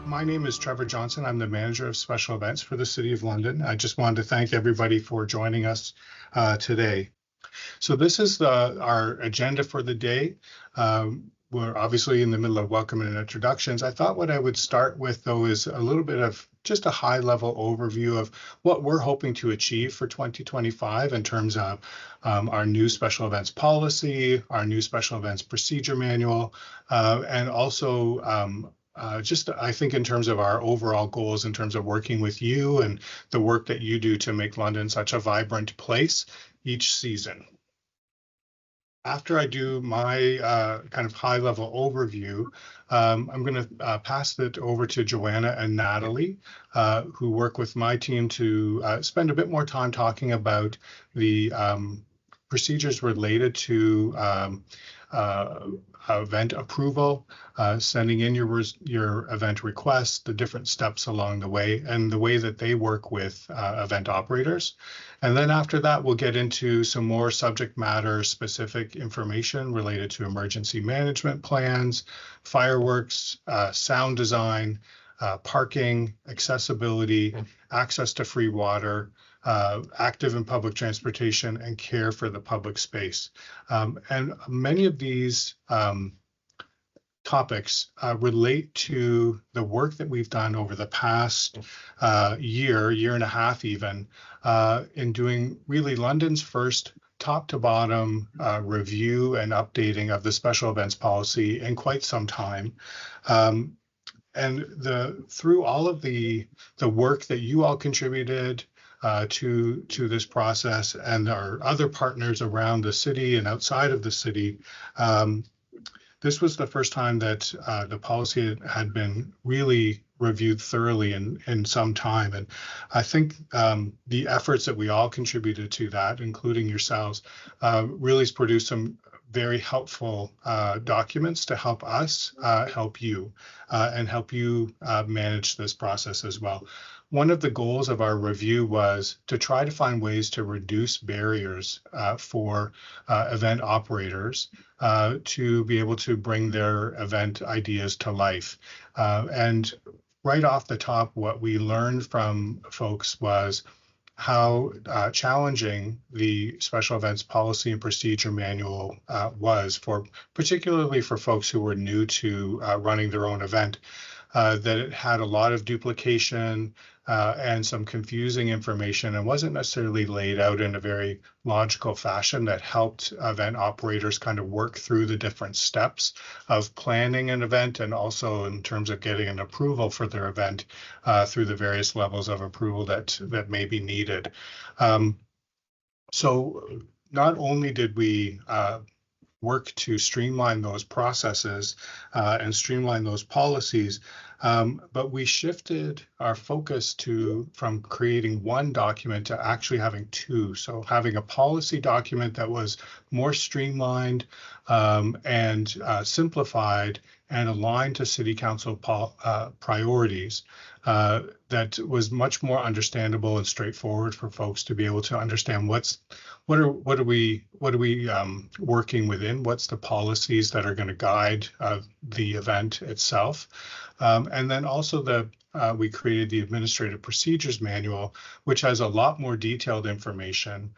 My name is Trevor Johnson. I'm the manager of special events for the City of London. I just wanted to thank everybody for joining us today. So this is our agenda for the day. We're obviously in the middle of welcome and introductions. I thought what I would start with, though, is a little bit of just a high-level overview of what we're hoping to achieve for 2025 in terms of our new special events policy, our new special events procedure manual, and also just I think in terms of our overall goals, in terms of working with you and the work that you do to make London such a vibrant place each season. After I do my kind of high-level overview, I'm going to pass it over to Joanna and Natalie, who work with my team to spend a bit more time talking about the procedures related to event approval, sending in your event requests, the different steps along the way, and the way that they work with event operators. And then after that, we'll get into some more subject matter specific information related to emergency management plans, fireworks, sound design, parking, accessibility, access to free water, active and public transportation, and care for the public space. And many of these topics relate to the work that we've done over the past year and a half even, in doing really London's first top to bottom review and updating of the special events policy in quite some time. And through all of the work that you all contributed to this process and our other partners around the city and outside of the city, this was the first time that the policy had been really reviewed thoroughly in some time. And I think the efforts that we all contributed to that, including yourselves, really has produced some very helpful documents to help us help you and help you manage this process as well. One of the goals of our review was to try to find ways to reduce barriers for event operators to be able to bring their event ideas to life. And right off the top, what we learned from folks was how challenging the special events policy and procedure manual was, particularly for folks who were new to running their own event. That it had a lot of duplication and some confusing information and wasn't necessarily laid out in a very logical fashion that helped event operators kind of work through the different steps of planning an event and also in terms of getting an approval for their event through the various levels of approval that may be needed. So not only did we work to streamline those processes and streamline those policies, but we shifted our focus from creating one document to actually having two. So having a policy document that was more streamlined and simplified and aligned to City Council priorities that was much more understandable and straightforward for folks to be able to understand what are we working within, what's the policies that are going to guide the event itself, and then also we created the Administrative Procedures Manual, which has a lot more detailed information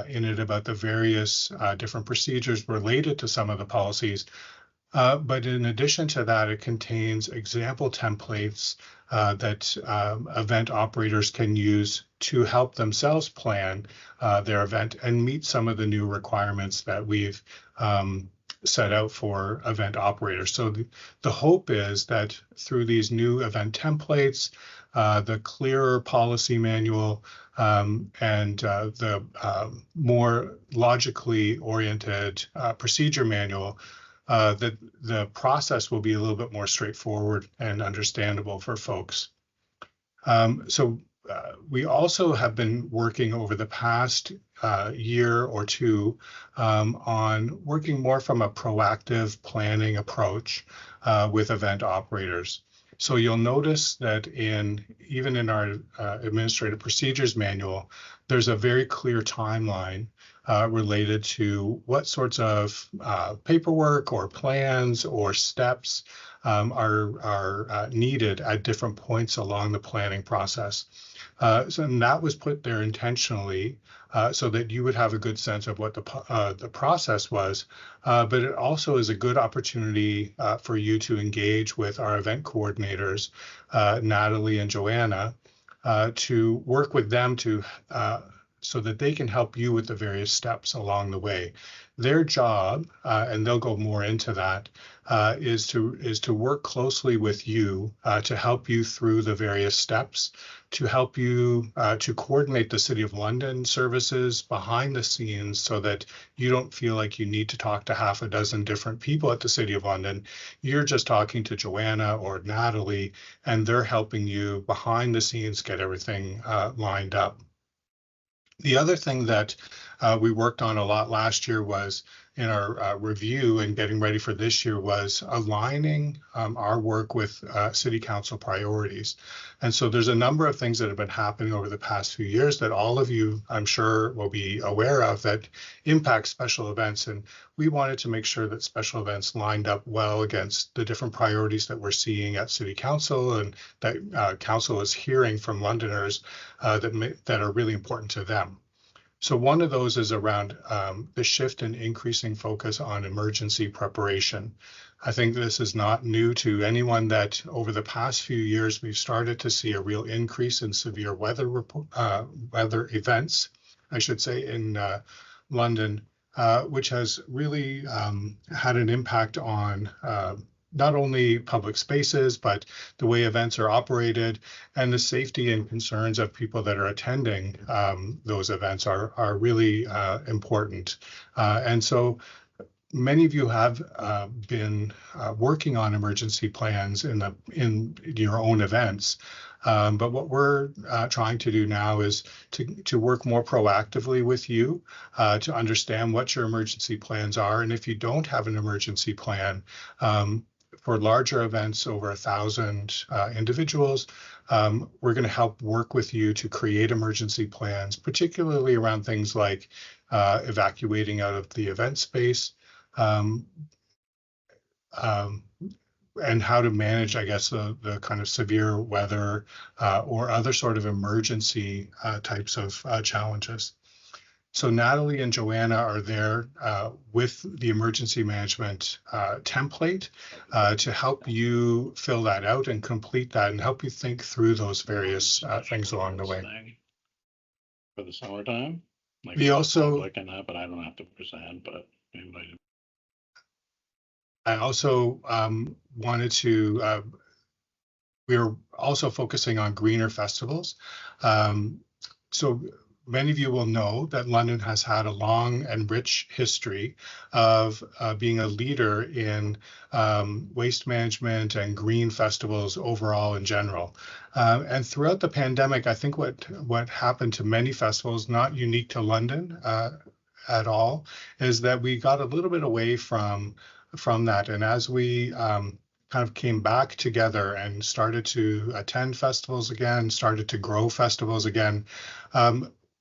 in it about the various different procedures related to some of the policies. But in addition to that, it contains example templates that event operators can use to help themselves plan their event and meet some of the new requirements that we've set out for event operators. So the hope is that through these new event templates, the clearer policy manual, and the more logically oriented procedure manual, that the process will be a little bit more straightforward and understandable for folks. So we also have been working over the past year or two on working more from a proactive planning approach with event operators. So you'll notice that even in our administrative procedures manual, there's a very clear timeline related to what sorts of paperwork or plans or steps are needed at different points along the planning process. And that was put there intentionally so that you would have a good sense of what the process was. But it also is a good opportunity for you to engage with our event coordinators, Natalie and Joanna, to work with them so that they can help you with the various steps along the way. Their job, and they'll go more into that, is to work closely with you to help you through the various steps, to help you to coordinate the City of London services behind the scenes so that you don't feel like you need to talk to half a dozen different people at the City of London. You're just talking to Joanna or Natalie, and they're helping you behind the scenes get everything lined up. The other thing that we worked on a lot last year was in our review and getting ready for this year was aligning our work with City Council priorities. And so there's a number of things that have been happening over the past few years that all of you, I'm sure, will be aware of that impact special events. And we wanted to make sure that special events lined up well against the different priorities that we're seeing at City Council and that Council is hearing from Londoners that are really important to them. So one of those is around the shift in increasing focus on emergency preparation. I think this is not new to anyone that over the past few years, we've started to see a real increase in severe weather events, I should say, in London, which has really had an impact on not only public spaces, but the way events are operated and the safety and concerns of people that are attending those events are really important. And so many of you have been working on emergency plans in your own events. But what we're trying to do now is to work more proactively with you to understand what your emergency plans are. And if you don't have an emergency plan, for larger events over 1,000 individuals, we're going to help work with you to create emergency plans, particularly around things like evacuating out of the event space and how to manage, I guess, the kind of severe weather or other sort of emergency types of challenges. So Natalie and Joanna are there with the emergency management template to help you fill that out and complete that and help you think through those various things along the way. For the summertime? Like we also, but I don't have to present, but anybody. I also wanted to, we were also focusing on greener festivals. So many of you will know that London has had a long and rich history of being a leader in waste management and green festivals overall in general. And throughout the pandemic, I think what happened to many festivals, not unique to London at all, is that we got a little bit away from that. And as we kind of came back together and started to attend festivals again, started to grow festivals again,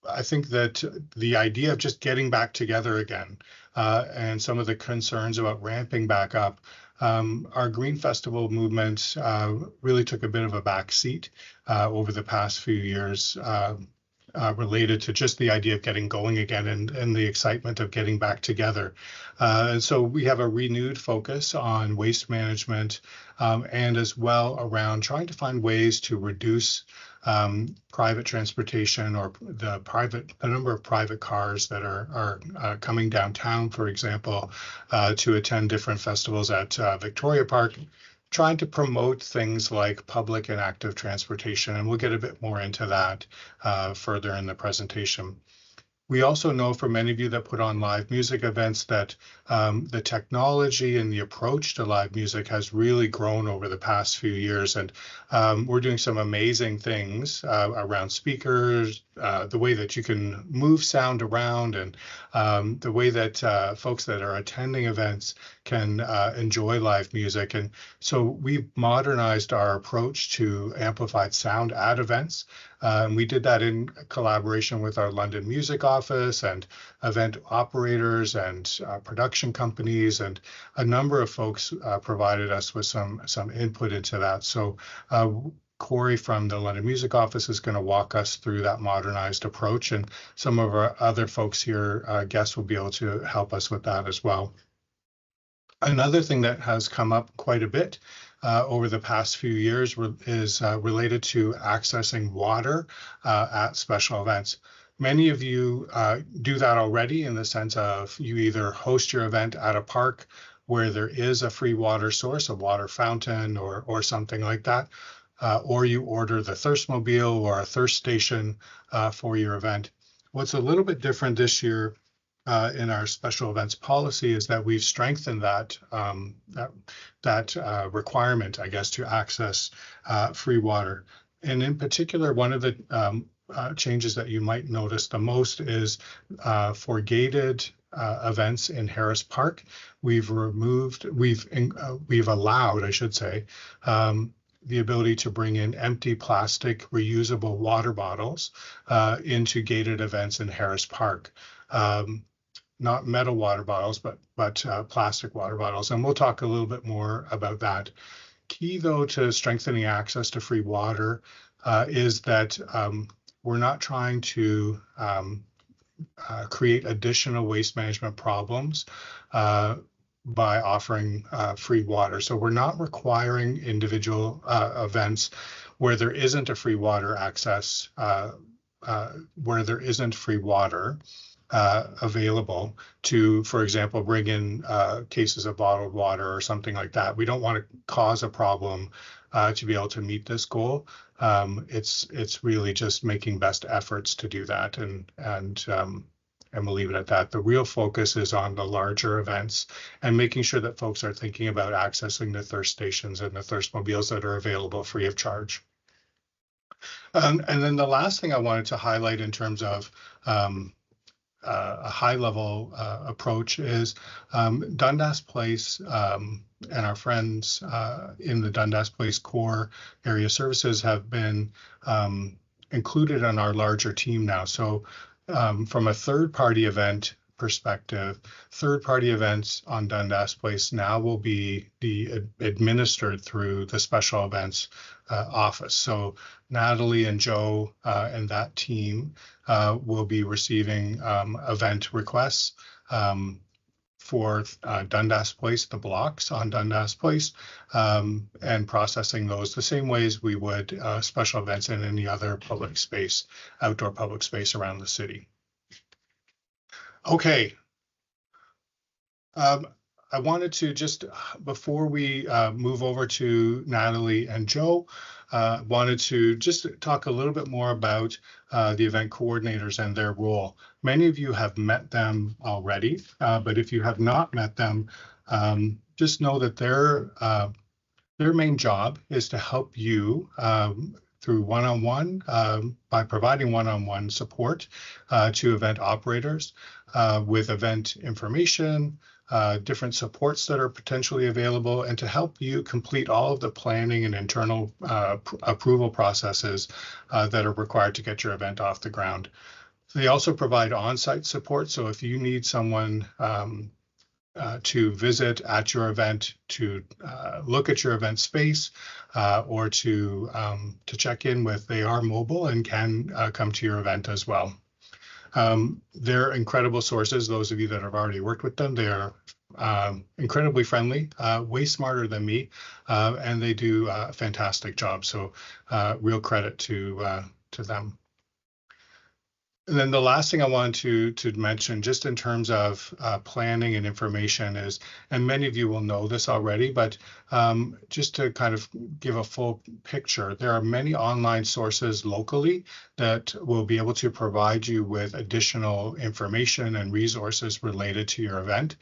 I think that the idea of just getting back together again and some of the concerns about ramping back up, our Green Festival movement really took a bit of a back seat over the past few years related to just the idea of getting going again and the excitement of getting back together. And so we have a renewed focus on waste management and as well around trying to find ways to reduce private transportation or the number of private cars that are coming downtown, for example, to attend different festivals at Victoria Park, trying to promote things like public and active transportation. And we'll get a bit more into that further in the presentation. We also know for many of you that put on live music events that the technology and the approach to live music has really grown over the past few years. And we're doing some amazing things around speakers, the way that you can move sound around, and the way that folks that are attending events can enjoy live music. And so we've modernized our approach to amplified sound at events. We did that in collaboration with our London Music Office and event operators and production companies, and a number of folks provided us with some input into that. So Corey from the London Music Office is going to walk us through that modernized approach, and some of our other folks here, guests, will be able to help us with that as well. Another thing that has come up quite a bit over the past few years is related to accessing water at special events. Many of you do that already, in the sense of you either host your event at a park where there is a free water source, a water fountain or something like that, or you order the Thirstmobile or a thirst station for your event. What's a little bit different this year in our special events policy is that we've strengthened that requirement, I guess, to access free water. And in particular, one of the changes that you might notice the most is for gated events in Harris Park. We've allowed, I should say, the ability to bring in empty plastic reusable water bottles into gated events in Harris Park. Not metal water bottles, but plastic water bottles. And we'll talk a little bit more about that. Key, though, to strengthening access to free water is that we're not trying to create additional waste management problems by offering free water. So we're not requiring individual events where there isn't a free water access, where there isn't free water available to, for example, bring in cases of bottled water or something like that. We don't want to cause a problem to be able to meet this goal. It's really just making best efforts to do that, and we'll leave it at that. The real focus is on the larger events and making sure that folks are thinking about accessing the thirst stations and the Thirstmobiles that are available free of charge. And then the last thing I wanted to highlight in terms of a high-level approach is Dundas Place and our friends in the Dundas Place Core Area Services have been included on our larger team now. So from a third-party event perspective, third-party events on Dundas Place now will be administered through the special events office. So Natalie and Joe and that team will be receiving event requests for Dundas Place, the blocks on Dundas Place, and processing those the same ways we would special events in any other public space, outdoor public space around the city. Okay. I wanted to just, before we move over to Natalie and Joe, wanted to just talk a little bit more about the event coordinators and their role. Many of you have met them already, but if you have not met them, just know that their main job is to help you through one-on-one, by providing one-on-one support to event operators with event information, different supports that are potentially available, and to help you complete all of the planning and internal approval processes that are required to get your event off the ground. They also provide on-site support. So if you need someone to visit at your event, to look at your event space, or to check in with, they are mobile and can come to your event as well. They're incredible sources. Those of you that have already worked with them, they are incredibly friendly, way smarter than me, and they do a fantastic job. So real credit to them. And then the last thing I wanted to mention, just in terms of planning and information, is, and many of you will know this already, but just to kind of give a full picture, there are many online sources locally that will be able to provide you with additional information and resources related to your event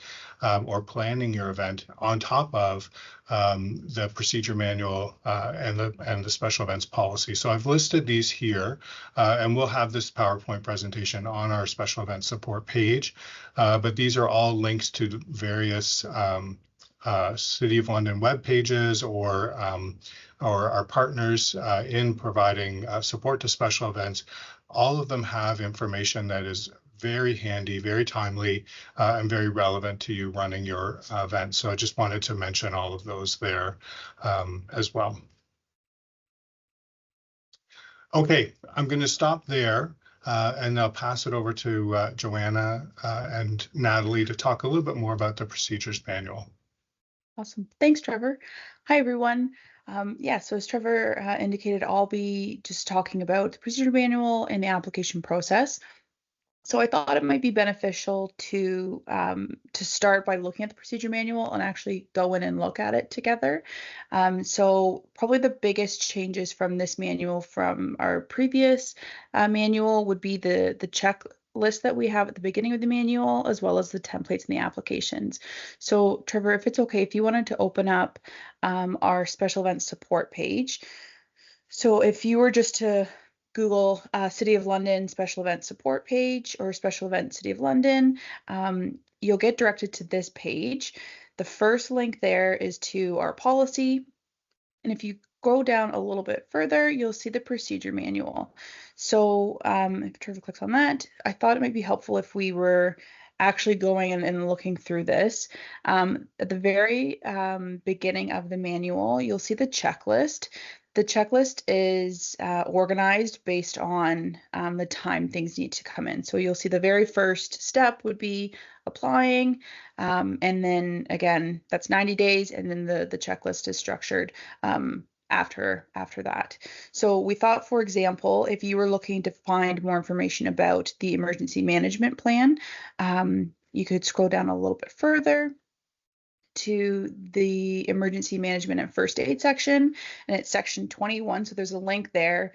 or planning your event, on top of the procedure manual and the special events policy. So I've listed these here, and we'll have this PowerPoint presentation on our special event support page. But these are all links to various City of London web pages or our partners in providing support to special events. All of them have information that is very handy, very timely, and very relevant to you running your event. So I just wanted to mention all of those there as well. Okay, I'm going to stop there and I'll pass it over to Joanna and Natalie to talk a little bit more about the procedures manual. Awesome. Thanks, Trevor. Hi, everyone. Yeah, so as Trevor indicated, I'll be just talking about the procedure manual and the application process. So I thought it might be beneficial to start by looking at the procedure manual and actually go in and look at it together. So probably the biggest changes from this manual from our previous manual would be the checklist that we have at the beginning of the manual, as well as the templates and the applications. So Trevor, if it's okay, if you wanted to open up our special event support page. So if you were just to Google City of London special event support page or special event City of London, you'll get directed to this page. The first link there is to our policy. And if you go down a little bit further, you'll see the procedure manual. So if Trevor clicks on that, I thought it might be helpful if we were actually going and looking through this. At the very beginning of the manual, you'll see the checklist. The checklist is organized based on the time things need to come in. So you'll see the very first step would be applying. And then again, that's 90 days. And then the checklist is structured after that. So we thought, for example, if you were looking to find more information about the emergency management plan, you could scroll down a little bit further to the emergency management and first aid section, and it's section 21. So there's a link there.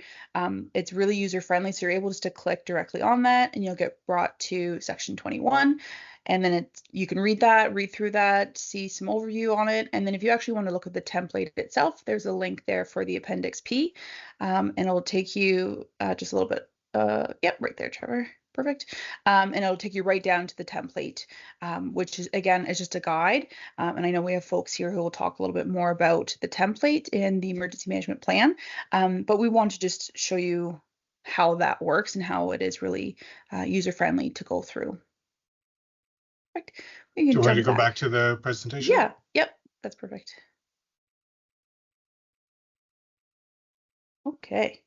It's really user friendly, so you're able just to click directly on that and you'll get brought to section 21. And then you can read through that, see some overview on it. And then if you actually want to look at the template itself, there's a link there for the Appendix P, and it'll take you just a little bit. Yep, right there, Trevor. Perfect. And it'll take you right down to the template, which is, again, is just a guide. And I know we have folks here who will talk a little bit more about the template in the emergency management plan. But we want to just show you how that works and how it is really user-friendly to go through. Perfect. Do you want to go back to the presentation? Yeah. Yep. That's perfect. Okay.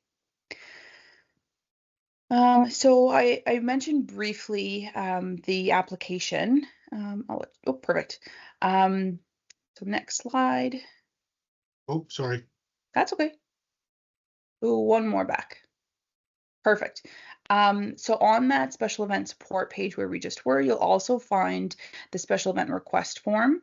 So I mentioned briefly the application. Oh, perfect. So next slide. Oh, sorry. That's okay. Ooh, one more back. Perfect. So on that special event support page where we just were, you'll also find the special event request form.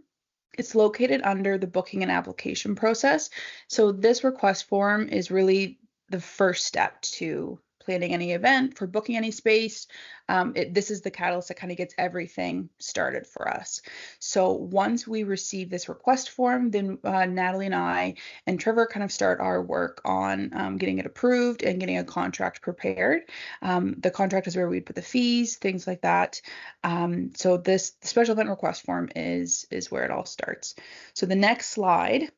It's located under the booking and application process. So this request form is really the first step to planning any event, for booking any space. This is the catalyst that kind of gets everything started for us. So once we receive this request form, then Natalie and I and Trevor kind of start our work on getting it approved and getting a contract prepared. The contract is where we'd put the fees, things like that. So the special event request form is where it all starts. So the next slide,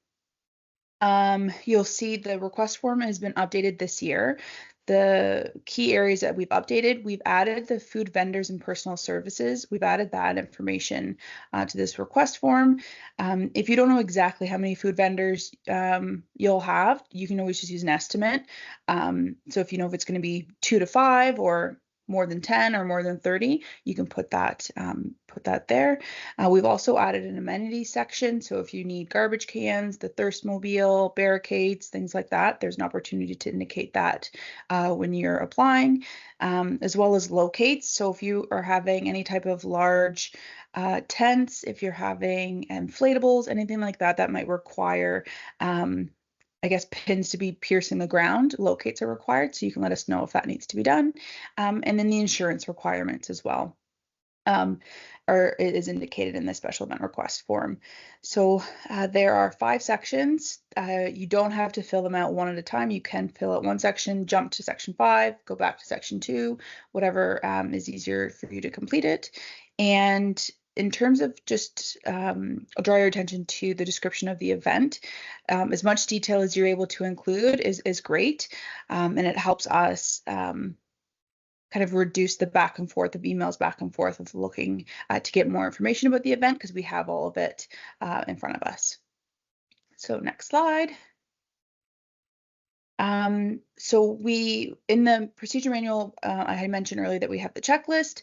you'll see the request form has been updated this year. The key areas that we've updated, we've added the food vendors and personal services. We've added that information to this request form. If you don't know exactly how many food vendors you'll have, you can always just use an estimate. So if you know if it's going to be 2 to 5 or more than 10 or more than 30, you can put that there. We've also added an amenities section. So if you need garbage cans, the thirst mobile, barricades, things like that, there's an opportunity to indicate that when you're applying, as well as locates. So if you are having any type of large tents, if you're having inflatables, anything like that, that might require I guess pins to be piercing the ground, locates are required, so you can let us know if that needs to be done. And then the insurance requirements as well it is indicated in the special event request form. So there are 5 sections. You don't have to fill them out one at a time. You can fill out one section, jump to section 5, go back to section 2, whatever is easier for you to complete it. And in terms of just, I'll draw your attention to the description of the event. As much detail as you're able to include is great, and it helps us kind of reduce the back and forth of emails back and forth of looking to get more information about the event, because we have all of it in front of us. So next slide. So in the procedure manual, I had mentioned earlier that we have the checklist.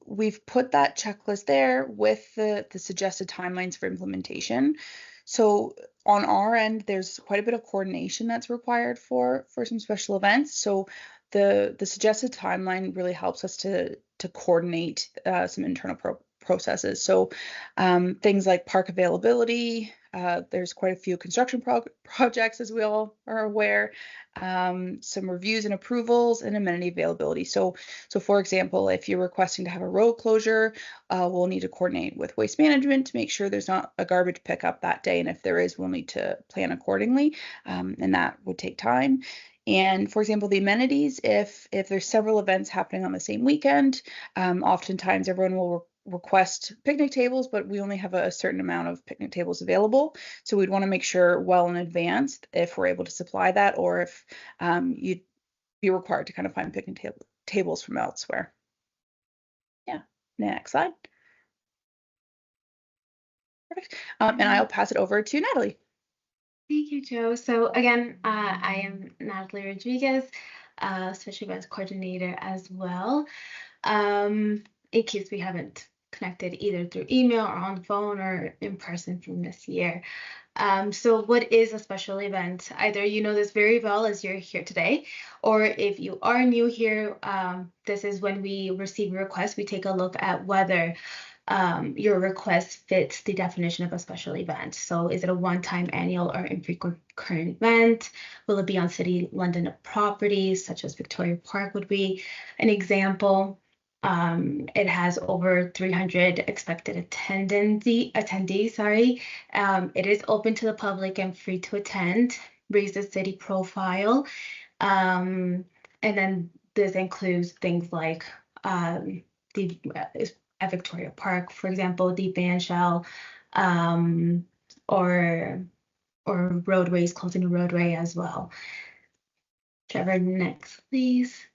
We've put that checklist there with the suggested timelines for implementation. So on our end, there's quite a bit of coordination that's required for some special events. So the suggested timeline really helps us to coordinate some internal processes. So things like park availability, there's quite a few construction projects, as we all are aware, some reviews and approvals, and amenity availability. So for example, if you're requesting to have a road closure, we'll need to coordinate with waste management to make sure there's not a garbage pickup that day, and if there is, we'll need to plan accordingly, and that would take time. And for example, the amenities, if there's several events happening on the same weekend, oftentimes everyone will request picnic tables, but we only have a certain amount of picnic tables available. So we'd want to make sure well in advance if we're able to supply that, or if you'd be required to kind of find picnic tables from elsewhere. Yeah, next slide. Perfect. And I'll pass it over to Natalie. Thank you, Joe. So again, I am Natalie Rodriguez, Special Events Coordinator as well. In case we haven't connected either through email or on the phone or in person from this year. So what is a special event? Either you know this very well as you're here today, or if you are new here, this is when we receive a request, we take a look at whether your request fits the definition of a special event. So is it a one-time, annual, or infrequent current event? Will it be on City London properties, such as Victoria Park would be an example? It has over 300 expected attendees. Sorry. It is open to the public and free to attend. Raises city profile. And then this includes things like at Victoria Park, for example, the band shell, or roadways, closing a roadway as well. Trevor, next, please.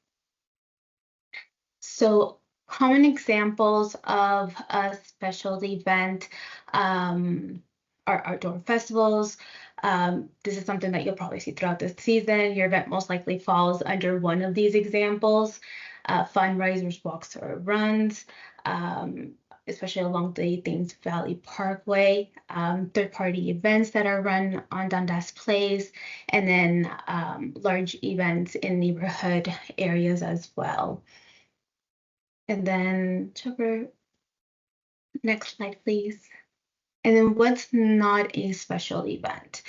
So common examples of a special event are outdoor festivals. This is something that you'll probably see throughout the season. Your event most likely falls under one of these examples. Fundraisers, walks, or runs, especially along the Thames Valley Parkway, third-party events that are run on Dundas Place, and then large events in neighborhood areas as well. And then, Trevor, next slide, please. And then what's not a special event?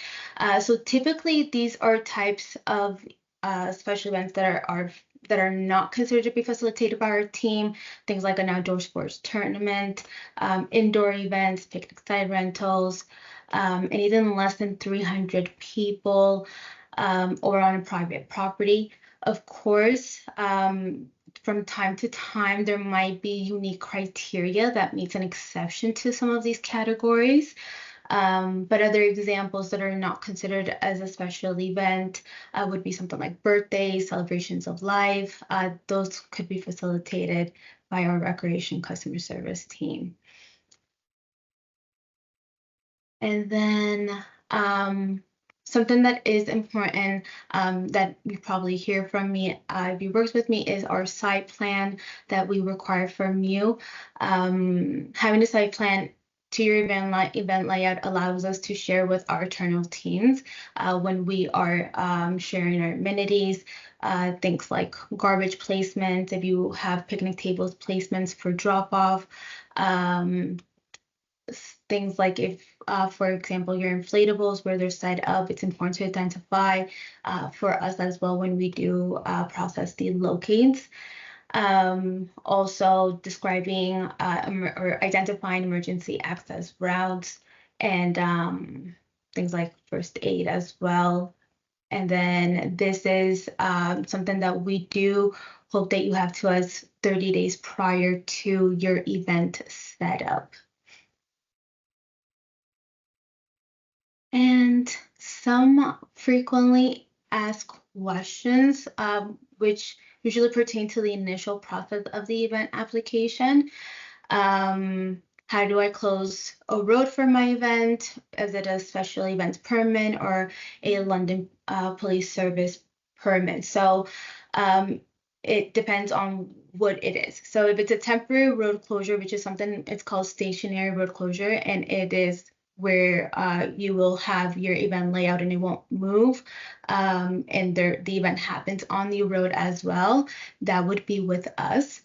So typically these are types of special events that are not considered to be facilitated by our team, things like an outdoor sports tournament, indoor events, picnic site rentals, anything less than 300 people, or on a private property. Of course, from time to time, there might be unique criteria that makes an exception to some of these categories. But other examples that are not considered as a special event would be something like birthdays, celebrations of life. Those could be facilitated by our recreation customer service team. And then Something that is important that you probably hear from me if you worked with me is our site plan that we require from you. Having a site plan to your event layout allows us to share with our internal teams when we are sharing our amenities, things like garbage placements, if you have picnic tables placements for drop off, things like if, for example, your inflatables where they're set up, it's important to identify for us as well when we do process the locates. Also describing or identifying emergency access routes and things like first aid as well. And then this is something that we do hope that you have to us 30 days prior to your event setup. And some frequently asked questions, which usually pertain to the initial process of the event application. How do I close a road for my event? Is it a special events permit or a London Police Service permit? So it depends on what it is. So if it's a temporary road closure, which is something, it's called stationary road closure, and it is where you will have your event layout and it won't move, and the event happens on the road as well, that would be with us.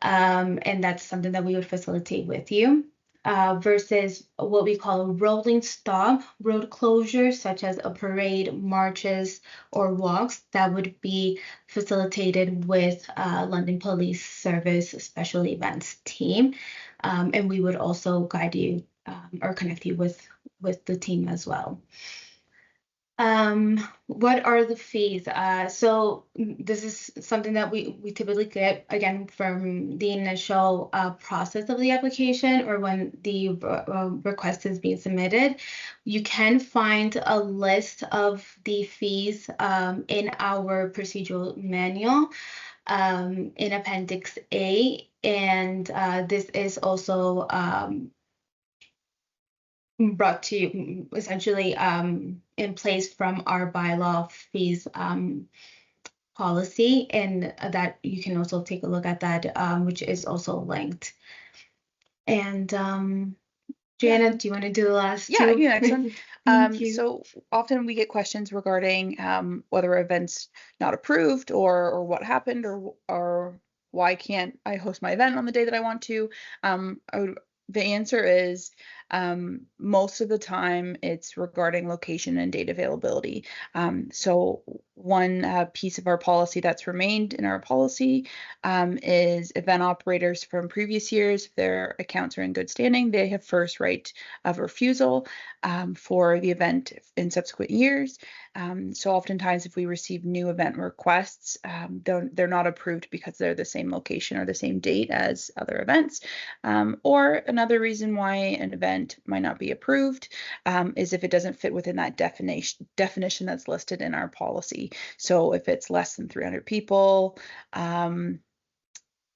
And that's something that we would facilitate with you. Versus what we call a rolling stop road closure, such as a parade, marches, or walks, that would be facilitated with London Police Service Special Events team. And we would also guide you or connect you with the team as well. What are the fees? So this is something that we typically get, again, from the initial process of the application or when the request is being submitted. You can find a list of the fees in our procedural manual in Appendix A, and this is also brought to you essentially in place from our bylaw fees policy, and that you can also take a look at that, which is also linked. And Joanna, do you want to do the last two? Yeah, I can do the next one. Thank you. So often we get questions regarding whether an event's not approved or what happened or why can't I host my event on the day that I want to. The answer is most of the time it's regarding location and date availability. So one piece of our policy that's remained in our policy is event operators from previous years, if their accounts are in good standing, they have first right of refusal for the event in subsequent years. So oftentimes if we receive new event requests, they're not approved because they're the same location or the same date as other events. Or another reason why an event might not be approved is if it doesn't fit within that definition that's listed in our policy. So if it's less than 300 people,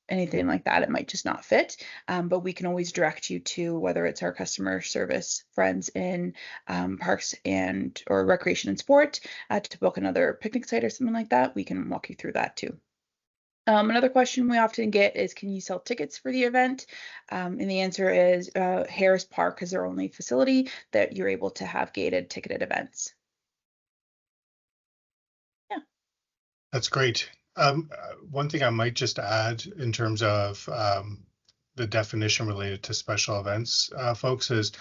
anything like that, it might just not fit. But we can always direct you to whether it's our customer service friends in parks and or recreation and sport to book another picnic site or something like that. We can walk you through that too. Another question we often get is, can you sell tickets for the event? And the answer is Harris Park is their only facility that you're able to have gated ticketed events. Yeah. That's great. One thing I might just add in terms of the definition related to special events, folks, is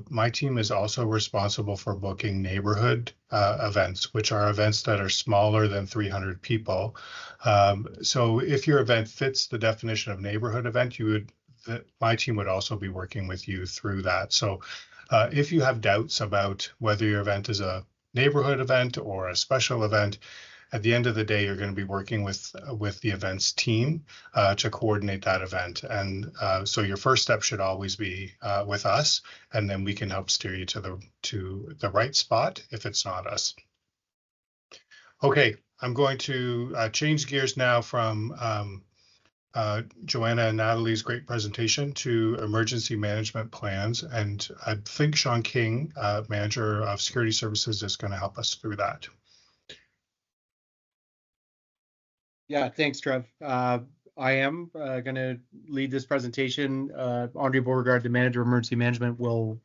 my team is also responsible for booking neighborhood events, which are events that are smaller than 300 people. So if your event fits the definition of neighborhood event, my team would also be working with you through that. So if you have doubts about whether your event is a neighborhood event or a special event, at the end of the day, you're going to be working with the events team to coordinate that event. And so your first step should always be with us, and then we can help steer you to the right spot if it's not us. Okay, I'm going to change gears now from Joanna and Natalie's great presentation to emergency management plans. And I think Sean King, Manager of Security Services, is going to help us through that. Yeah, thanks, Trev. I am going to lead this presentation. Andre Beauregard, the Manager of Emergency Management, will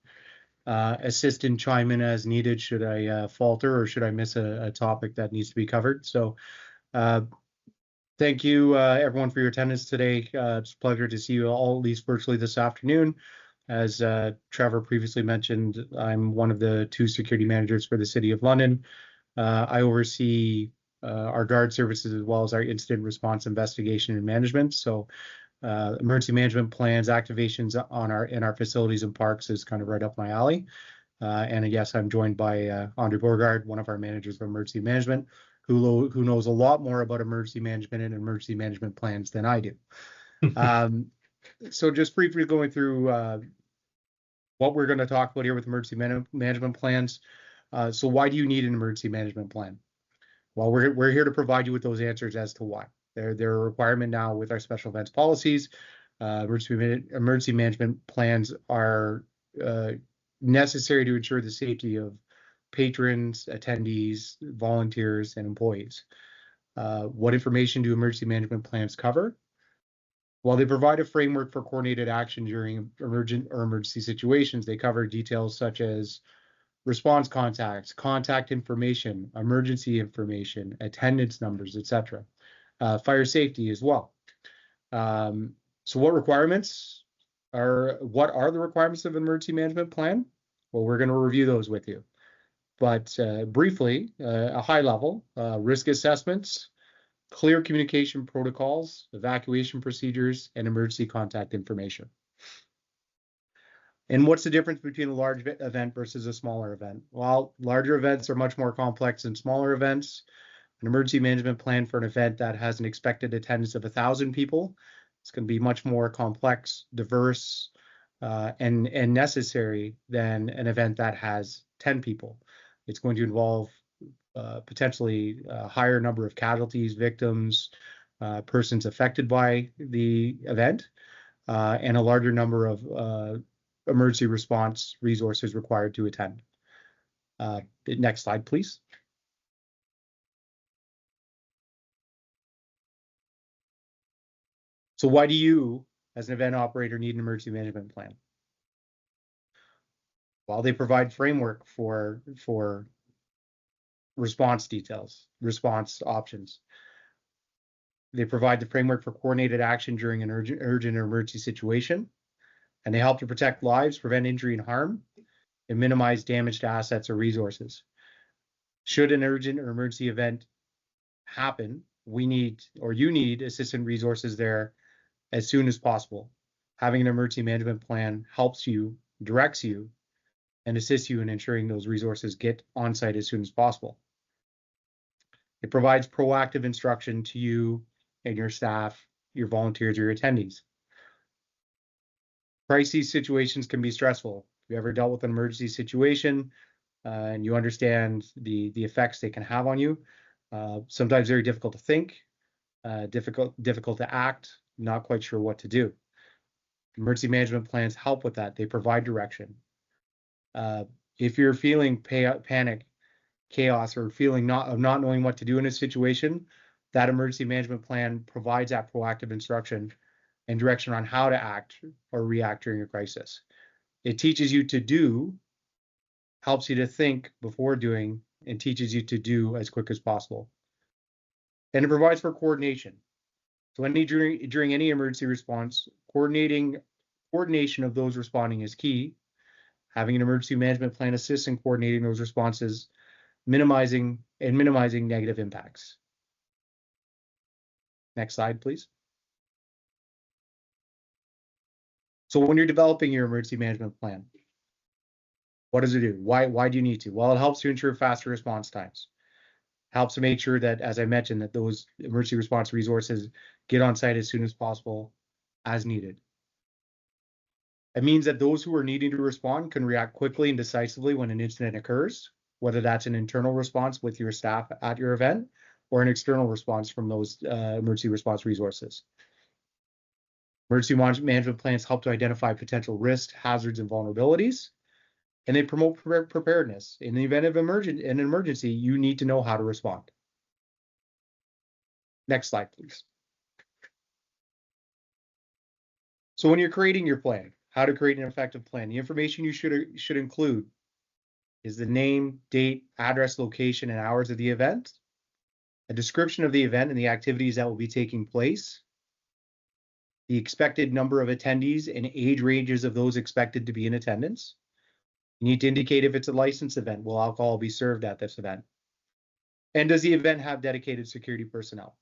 assist and chime in as needed should I falter or should I miss a topic that needs to be covered. So thank you, everyone, for your attendance today. It's a pleasure to see you all, at least virtually this afternoon. As Trevor previously mentioned, I'm one of the 2 security managers for the City of London. I oversee our guard services as well as our incident response investigation and management. So emergency management plans, activations in our facilities and parks is kind of right up my alley. And yes, I'm joined by Andre Beauregard, one of our managers of emergency management, who knows a lot more about emergency management and emergency management plans than I do. So just briefly going through what we're going to talk about here with emergency management plans. So why do you need an emergency management plan? Well, we're here to provide you with those answers as to why. They're a requirement now with our special events policies. Emergency management plans are necessary to ensure the safety of patrons, attendees, volunteers, and employees. What information do emergency management plans cover? While they provide a framework for coordinated action during emergent or emergency situations, they cover details such as response contacts, contact information, emergency information, attendance numbers, etc. Fire safety as well. So what are the requirements of an emergency management plan? Well, we're going to review those with you. But briefly, a high level, risk assessments, clear communication protocols, evacuation procedures, and emergency contact information. And what's the difference between a large event versus a smaller event? Well, larger events are much more complex than smaller events. An emergency management plan for an event that has an expected attendance of 1,000 people, it's going to be much more complex, diverse, and necessary than an event that has 10 people. It's going to involve potentially a higher number of casualties, victims, persons affected by the event, and a larger number of emergency response resources required to attend. Next slide, please. So why do you, as an event operator, need an emergency management plan? Well, they provide framework for response details, response options. They provide the framework for coordinated action during an urgent or emergency situation, and they help to protect lives, prevent injury and harm, and minimize damage to assets or resources. Should an urgent or emergency event happen, you need assistant resources there as soon as possible. Having an emergency management plan helps you, directs you, and assists you in ensuring those resources get on site as soon as possible. It provides proactive instruction to you and your staff, your volunteers, or your attendees. Crisis situations can be stressful. If you ever dealt with an emergency situation and you understand the effects they can have on you, sometimes very difficult to think, difficult to act, not quite sure what to do. Emergency management plans help with that. They provide direction. If you're feeling panic, chaos, or feeling not knowing what to do in a situation, that emergency management plan provides that proactive instruction and direction on how to act or react during a crisis. It teaches you to do, helps you to think before doing, and teaches you to do as quick as possible. And it provides for coordination. So during any emergency response, coordination of those responding is key. Having an emergency management plan assists in coordinating those responses, minimizing negative impacts. Next slide, please. So when you're developing your emergency management plan, what does it do? Why do you need to? Well, it helps to ensure faster response times. Helps to make sure that, as I mentioned, that those emergency response resources get on site as soon as possible, as needed. It means that those who are needing to respond can react quickly and decisively when an incident occurs, whether that's an internal response with your staff at your event or an external response from those emergency response resources. Emergency management plans help to identify potential risks, hazards, and vulnerabilities, and they promote preparedness. In the event of an emergency, you need to know how to respond. Next slide, please. So when you're creating your plan, how to create an effective plan, the information you should include is the name, date, address, location, and hours of the event, a description of the event and the activities that will be taking place, the expected number of attendees and age ranges of those expected to be in attendance. You need to indicate if it's a licensed event, will alcohol be served at this event? And does the event have dedicated security personnel?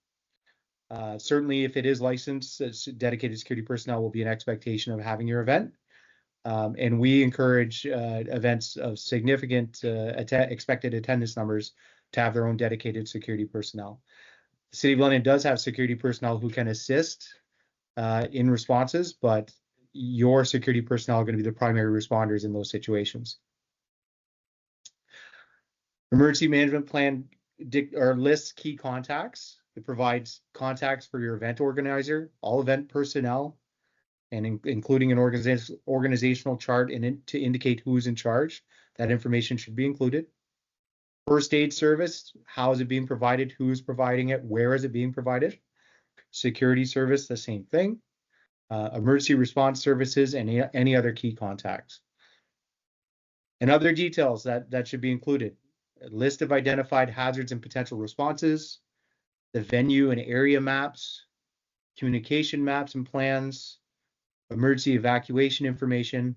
Certainly, if it is licensed, dedicated security personnel will be an expectation of having your event. And we encourage events of significant expected attendance numbers to have their own dedicated security personnel. The City of London does have security personnel who can assist in responses, but your security personnel are going to be the primary responders in those situations. Emergency management plan lists key contacts. It provides contacts for your event organizer, all event personnel, and including an organizational chart to indicate who's in charge. That information should be included. First aid service, how is it being provided, who is providing it, where is it being provided? Security service, the same thing. Emergency response services, and any other key contacts. And other details that should be included. A list of identified hazards and potential responses, the venue and area maps, communication maps and plans, emergency evacuation information,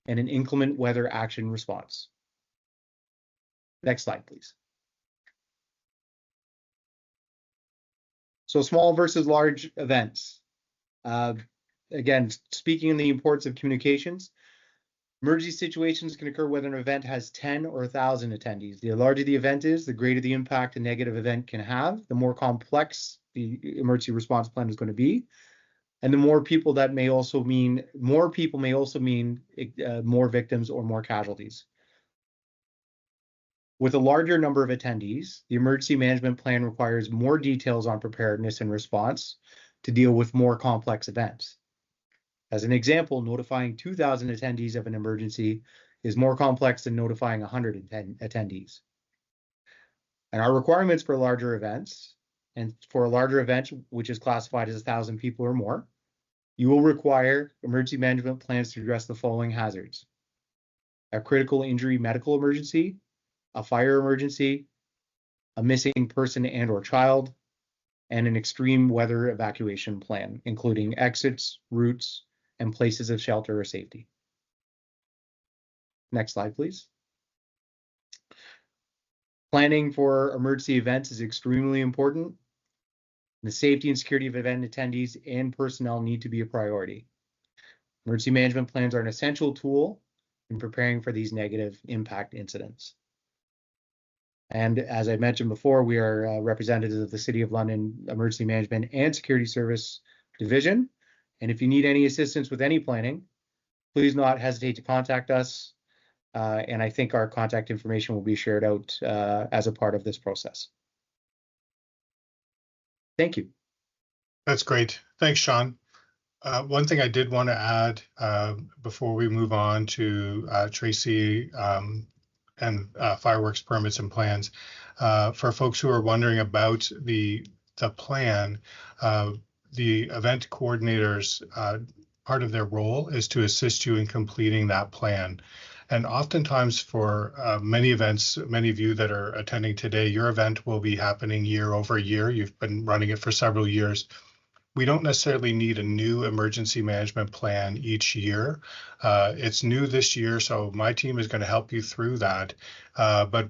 and an inclement weather action response. Next slide, please. So small versus large events. Again, speaking in the importance of communications, emergency situations can occur whether an event has 10 or 1,000 attendees. The larger the event is, the greater the impact a negative event can have, the more complex the emergency response plan is going to be. And the more people that may also mean, more victims or more casualties. With a larger number of attendees, the emergency management plan requires more details on preparedness and response to deal with more complex events. As an example, notifying 2,000 attendees of an emergency is more complex than notifying 100 attendees. And our requirements for larger events, and for a larger event, which is classified as 1,000 people or more, you will require emergency management plans to address the following hazards: a critical injury medical emergency, a fire emergency, a missing person and or child, and an extreme weather evacuation plan, including exits, routes, and places of shelter or safety. Next slide, please. Planning for emergency events is extremely important. The safety and security of event attendees and personnel need to be a priority. Emergency management plans are an essential tool in preparing for these negative impact incidents. And as I mentioned before, we are representatives of the City of London Emergency Management and Security Service Division. And if you need any assistance with any planning, please not hesitate to contact us. And I think our contact information will be shared out as a part of this process. Thank you. That's great. Thanks, Sean. One thing I did want to add before we move on to Tracy and fireworks permits and plans, for folks who are wondering about the plan, the event coordinators, part of their role is to assist you in completing that plan. And oftentimes for many events, many of you that are attending today, your event will be happening year over year. You've been running it for several years. We don't necessarily need a new emergency management plan each year. It's new this year, so my team is going to help you through that. But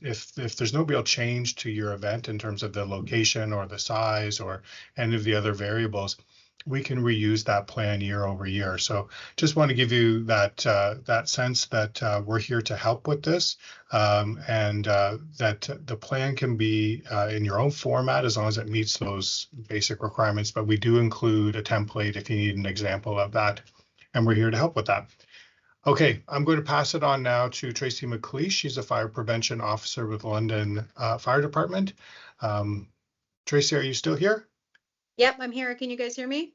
if there's no real change to your event in terms of the location or the size or any of the other variables, we can reuse that plan year over year. So just want to give you that sense that we're here to help with this, and that the plan can be in your own format as long as it meets those basic requirements. But we do include a template if you need an example of that, and we're here to help with that. Okay, I'm going to pass it on now to Tracy McLeish. She's a fire prevention officer with London Fire Department. Tracy, are you still here? Yep, I'm here. Can you guys hear me?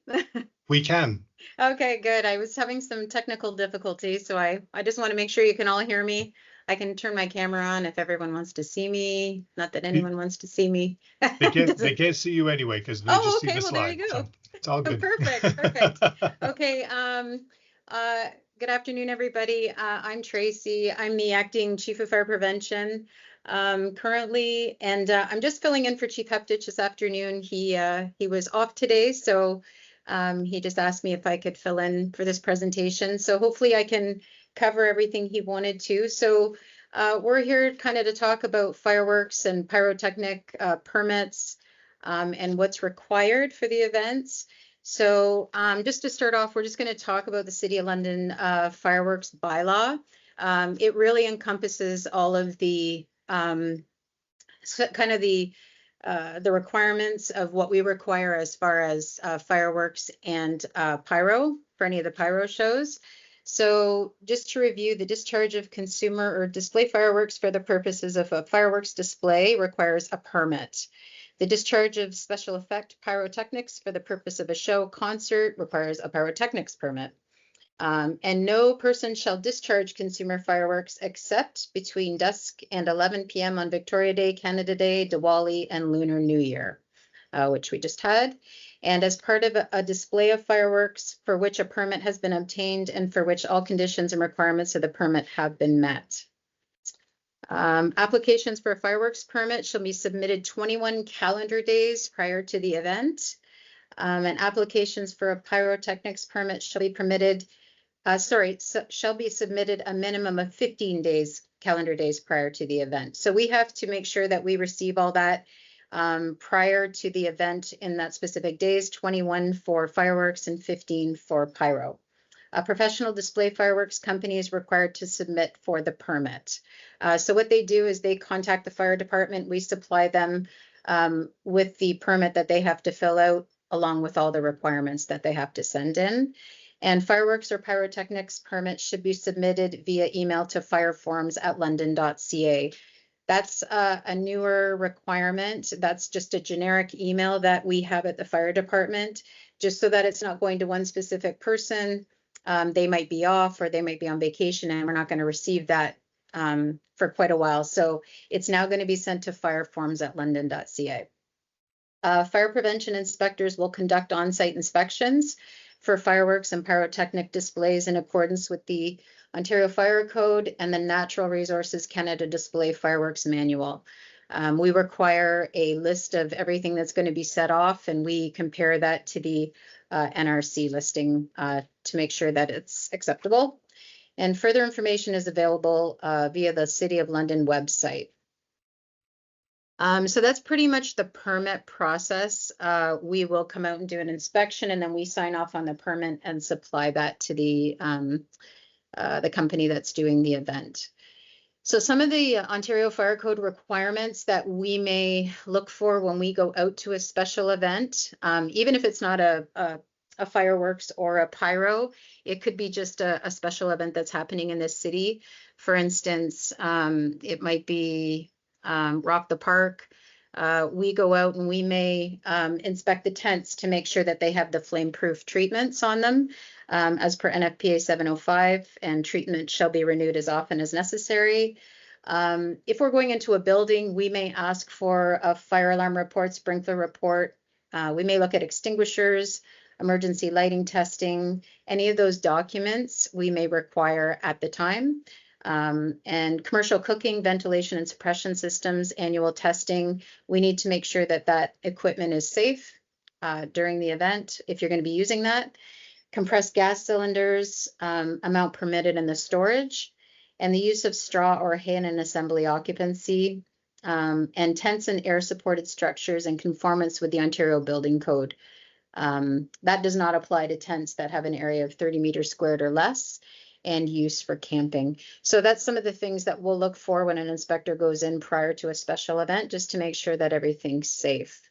We can. Okay, good. I was having some technical difficulties, so I just want to make sure you can all hear me. I can turn my camera on if everyone wants to see me. Not that anyone wants to see me. They Doesn't- can't see you anyway because they Oh, just see okay. the Well, there slide. you go. So it's all good. Perfect, perfect. Okay, uh, good afternoon, everybody. I'm Tracy. I'm the acting Chief of Fire Prevention currently, and I'm just filling in for Chief Heptich this afternoon. He was off today, so he just asked me if I could fill in for this presentation. So hopefully I can cover everything he wanted to. So we're here kind of to talk about fireworks and pyrotechnic permits and what's required for the events. So just to start off, we're just going to talk about the City of London fireworks bylaw. It really encompasses all of the kind of the requirements of what we require as far as fireworks and pyro for any of the pyro shows. So just to review, the discharge of consumer or display fireworks for the purposes of a fireworks display requires a permit. The discharge of special effect pyrotechnics for the purpose of a show concert requires a pyrotechnics permit. And no person shall discharge consumer fireworks except between dusk and 11 p.m. on Victoria Day, Canada Day, Diwali, and Lunar New Year, which we just had. And as part of a display of fireworks for which a permit has been obtained and for which all conditions and requirements of the permit have been met. Applications for a fireworks permit shall be submitted 21 calendar days prior to the event. And applications for a pyrotechnics permit shall be shall be submitted a minimum of 15 calendar days prior to the event. So we have to make sure that we receive all that prior to the event in that specific days, 21 for fireworks and 15 for pyro. A professional display fireworks company is required to submit for the permit. So what they do is they contact the fire department. We supply them with the permit that they have to fill out along with all the requirements that they have to send in. And fireworks or pyrotechnics permits should be submitted via email to fireforms@london.ca. That's a newer requirement. That's just a generic email that we have at the fire department, just so that it's not going to one specific person. They might be off or they might be on vacation and we're not going to receive that for quite a while. So it's now going to be sent to fireforms@london.ca. Fire prevention inspectors will conduct on-site inspections for fireworks and pyrotechnic displays in accordance with the Ontario Fire Code and the Natural Resources Canada Display Fireworks Manual. We require a list of everything that's going to be set off, and we compare that to the NRC listing to make sure that it's acceptable. And further information is available via the City of London website. So that's pretty much the permit process. We will come out and do an inspection, and then we sign off on the permit and supply that to the company that's doing the event. So some of the Ontario Fire Code requirements that we may look for when we go out to a special event, even if it's not a fireworks or a pyro, it could be just a special event that's happening in this city. For instance, it might be Rock the Park. We go out and we may inspect the tents to make sure that they have the flame-proof treatments on them as per NFPA 705, and treatment shall be renewed as often as necessary. If we're going into a building, we may ask for a fire alarm report, sprinkler report. We may look at extinguishers, emergency lighting testing. Any of those documents we may require at the time. And commercial cooking, ventilation and suppression systems, annual testing. We need to make sure that that equipment is safe during the event if you're going to be using that. Compressed gas cylinders, amount permitted in the storage, and the use of straw or hay in an assembly occupancy, and tents and air supported structures in conformance with the Ontario Building Code. That does not apply to tents that have an area of 30 meters squared or less and use for camping. So that's some of the things that we'll look for when an inspector goes in prior to a special event, just to make sure that everything's safe.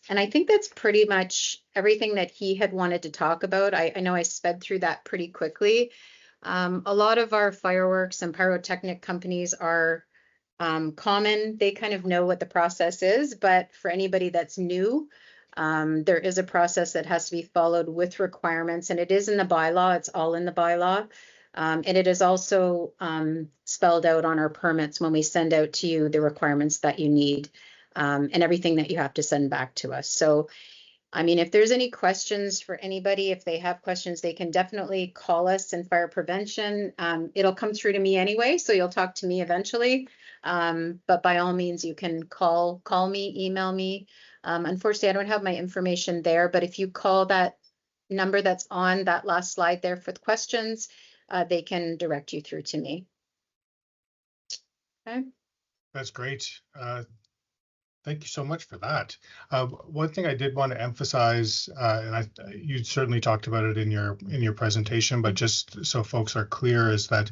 And I think that's pretty much everything that he had wanted to talk about. I know I sped through that pretty quickly. A lot of our fireworks and pyrotechnic companies are Common, they kind of know what the process is, but for anybody that's new, there is a process that has to be followed with requirements, and it is in the bylaw. It's all in the bylaw. And it is also spelled out on our permits when we send out to you the requirements that you need, and everything that you have to send back to us. So, I mean, if there's any questions for anybody, if they have questions, they can definitely call us in fire prevention. It'll come through to me anyway, so you'll talk to me eventually. But by all means, you can call me, email me. Unfortunately, I don't have my information there, but if you call that number that's on that last slide there for the questions, they can direct you through to me. Okay. That's great. Thank you so much for that. One thing I did want to emphasize, and you certainly talked about it in your presentation, but just so folks are clear, is that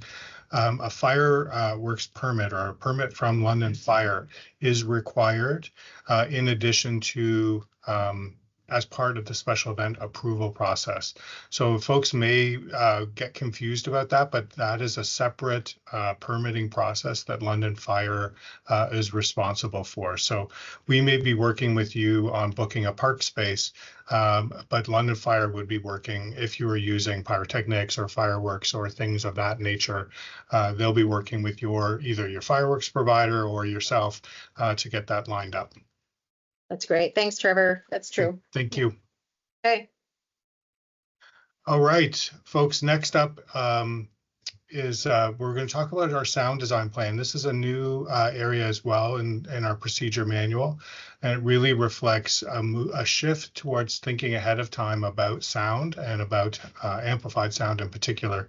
a fireworks permit or a permit from London Fire is required in addition to as part of the special event approval process. So folks may get confused about that, but that is a separate permitting process that London Fire is responsible for. So we may be working with you on booking a park space, but London Fire would be working, if you were using pyrotechnics or fireworks or things of that nature, they'll be working with either your fireworks provider or yourself to get that lined up. That's great. Thanks, Trevor. That's true. Thank you. Okay. All right, folks, next up is we're going to talk about our sound design plan. This is a new area as well in our procedure manual, and it really reflects a shift towards thinking ahead of time about sound and about amplified sound in particular.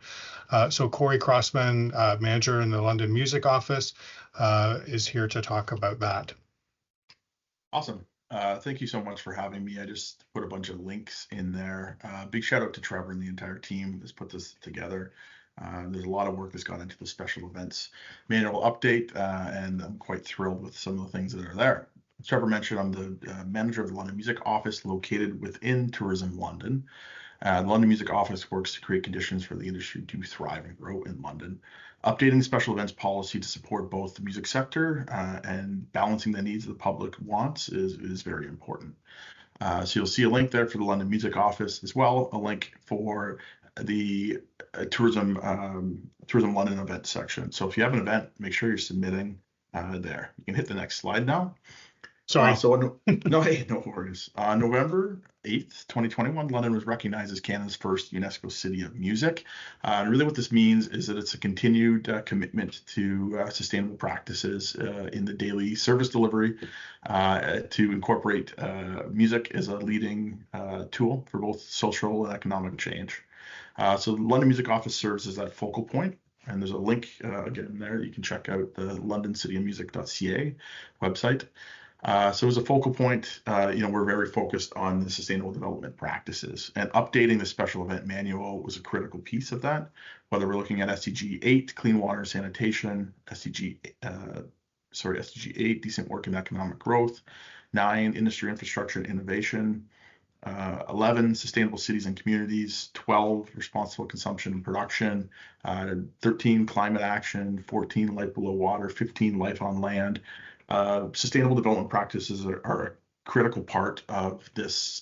So Corey Crossman, manager in the London Music Office, is here to talk about that. Awesome. Thank you so much for having me. I just put a bunch of links in there. Big shout out to Trevor and the entire team that's put this together. There's a lot of work that's gone into the special events manual update, and I'm quite thrilled with some of the things that are there. As Trevor mentioned, I'm the manager of the London Music Office located within Tourism London. The London Music Office works to create conditions for the industry to thrive and grow in London. Updating special events policy to support both the music sector and balancing the needs of the public wants is very important. So you'll see a link there for the London Music Office, as well a link for the Tourism London event section. So if you have an event, make sure you're submitting there. You can hit the next slide now. Sorry. No worries. On November 8th, 2021, London was recognized as Canada's first UNESCO City of Music. And really what this means is that it's a continued commitment to sustainable practices in the daily service delivery to incorporate music as a leading tool for both social and economic change. So the London Music Office serves as that focal point. And there's a link again there. You can check out the londoncityofmusic.ca website. So as a focal point, we're very focused on the sustainable development practices, and updating the special event manual was a critical piece of that. Whether we're looking at SDG 8, clean water and sanitation, SDG 8, decent work and economic growth, 9, industry, infrastructure and innovation, 11, sustainable cities and communities, 12, responsible consumption and production, 13, climate action, 14, life below water, 15, life on land. Sustainable development practices are a critical part of this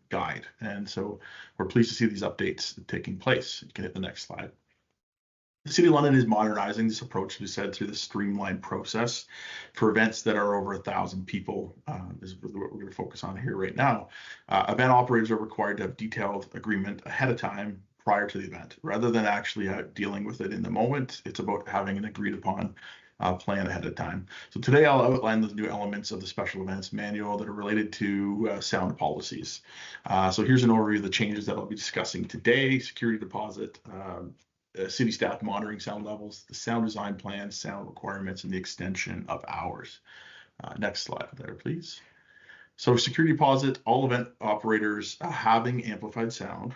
guide. And so we're pleased to see these updates taking place. You can hit the next slide. The City of London is modernizing this approach, as we said, through the streamlined process for events that are over 1,000 people, is what we're going to focus on here right now. Event operators are required to have detailed agreement ahead of time prior to the event, rather than actually dealing with it in the moment. It's about having an agreed upon plan ahead of time. So today I'll outline the new elements of the special events manual that are related to sound policies. So here's an overview of the changes that I'll be discussing today: security deposit, city staff monitoring sound levels, the sound design plan, sound requirements, and the extension of hours. Next slide there, please. So security deposit, all event operators having amplified sound,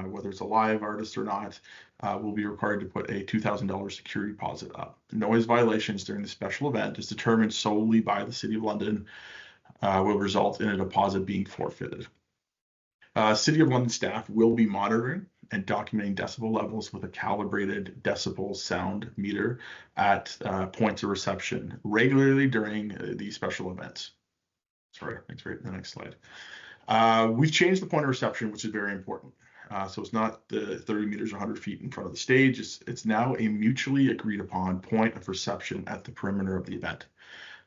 whether it's a live artist or not, will be required to put a $2,000 security deposit up. Noise violations during the special event is determined solely by the City of London, will result in a deposit being forfeited. City of London staff will be monitoring and documenting decibel levels with a calibrated decibel sound meter at points of reception regularly during these special events. Sorry, thanks. Right, the next slide. We've changed the point of reception, which is very important. So it's not the 30 meters, 100 feet in front of the stage. It's now a mutually agreed upon point of reception at the perimeter of the event.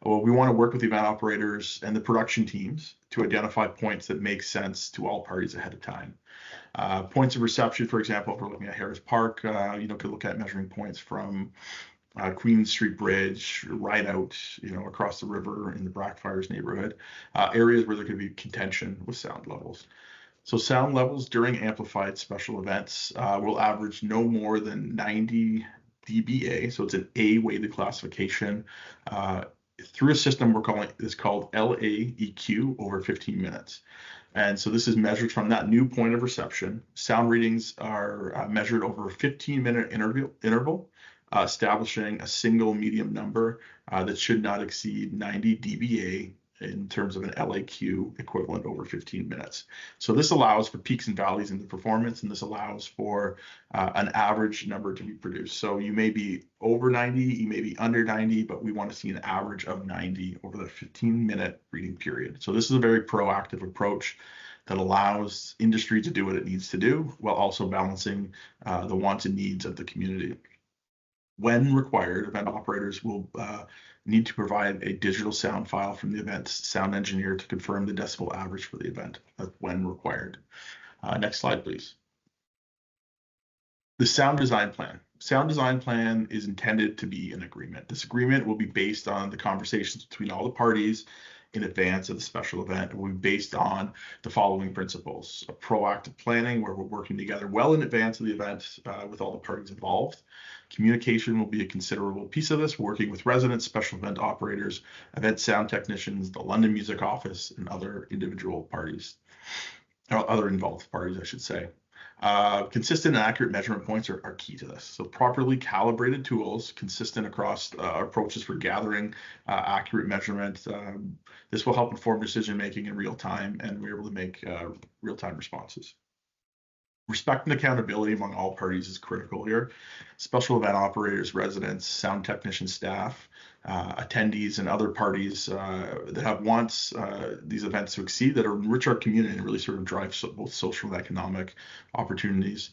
Well, we want to work with the event operators and the production teams to identify points that make sense to all parties ahead of time. Points of reception, for example, if we're looking at Harris Park, could look at measuring points from Queen Street Bridge right out, across the river in the Blackfriars neighborhood, areas where there could be contention with sound levels. So sound levels during amplified special events will average no more than 90 dBA. So it's an A-weighted classification through a system we're calling is called LAEQ over 15 minutes. And so this is measured from that new point of reception. Sound readings are measured over a 15-minute interval, establishing a single medium number that should not exceed 90 dBA in terms of an LAQ equivalent over 15 minutes. So this allows for peaks and valleys in the performance, and this allows for an average number to be produced. So you may be over 90, you may be under 90, but we want to see an average of 90 over the 15-minute reading period. So this is a very proactive approach that allows industry to do what it needs to do while also balancing the wants and needs of the community. When required, event operators will need to provide a digital sound file from the event's sound engineer to confirm the decibel average for the event when required. Next slide, please. The sound design plan. Sound design plan is intended to be an agreement. This agreement will be based on the conversations between all the parties in advance of the special event. It will be based on the following principles: a proactive planning, where we're working together well in advance of the event with all the parties involved. Communication will be a considerable piece of this, working with residents, special event operators, event sound technicians, the London Music Office, and other individual parties, or other involved parties, I should say. Consistent and accurate measurement points are key to this. So properly calibrated tools, consistent across approaches for gathering accurate measurement. This will help inform decision making in real time, and we're able to make real-time responses. Respect and accountability among all parties is critical here. Special event operators, residents, sound technician staff, attendees, and other parties that have wants these events to exceed, that enrich our community and really sort of drive both social and economic opportunities.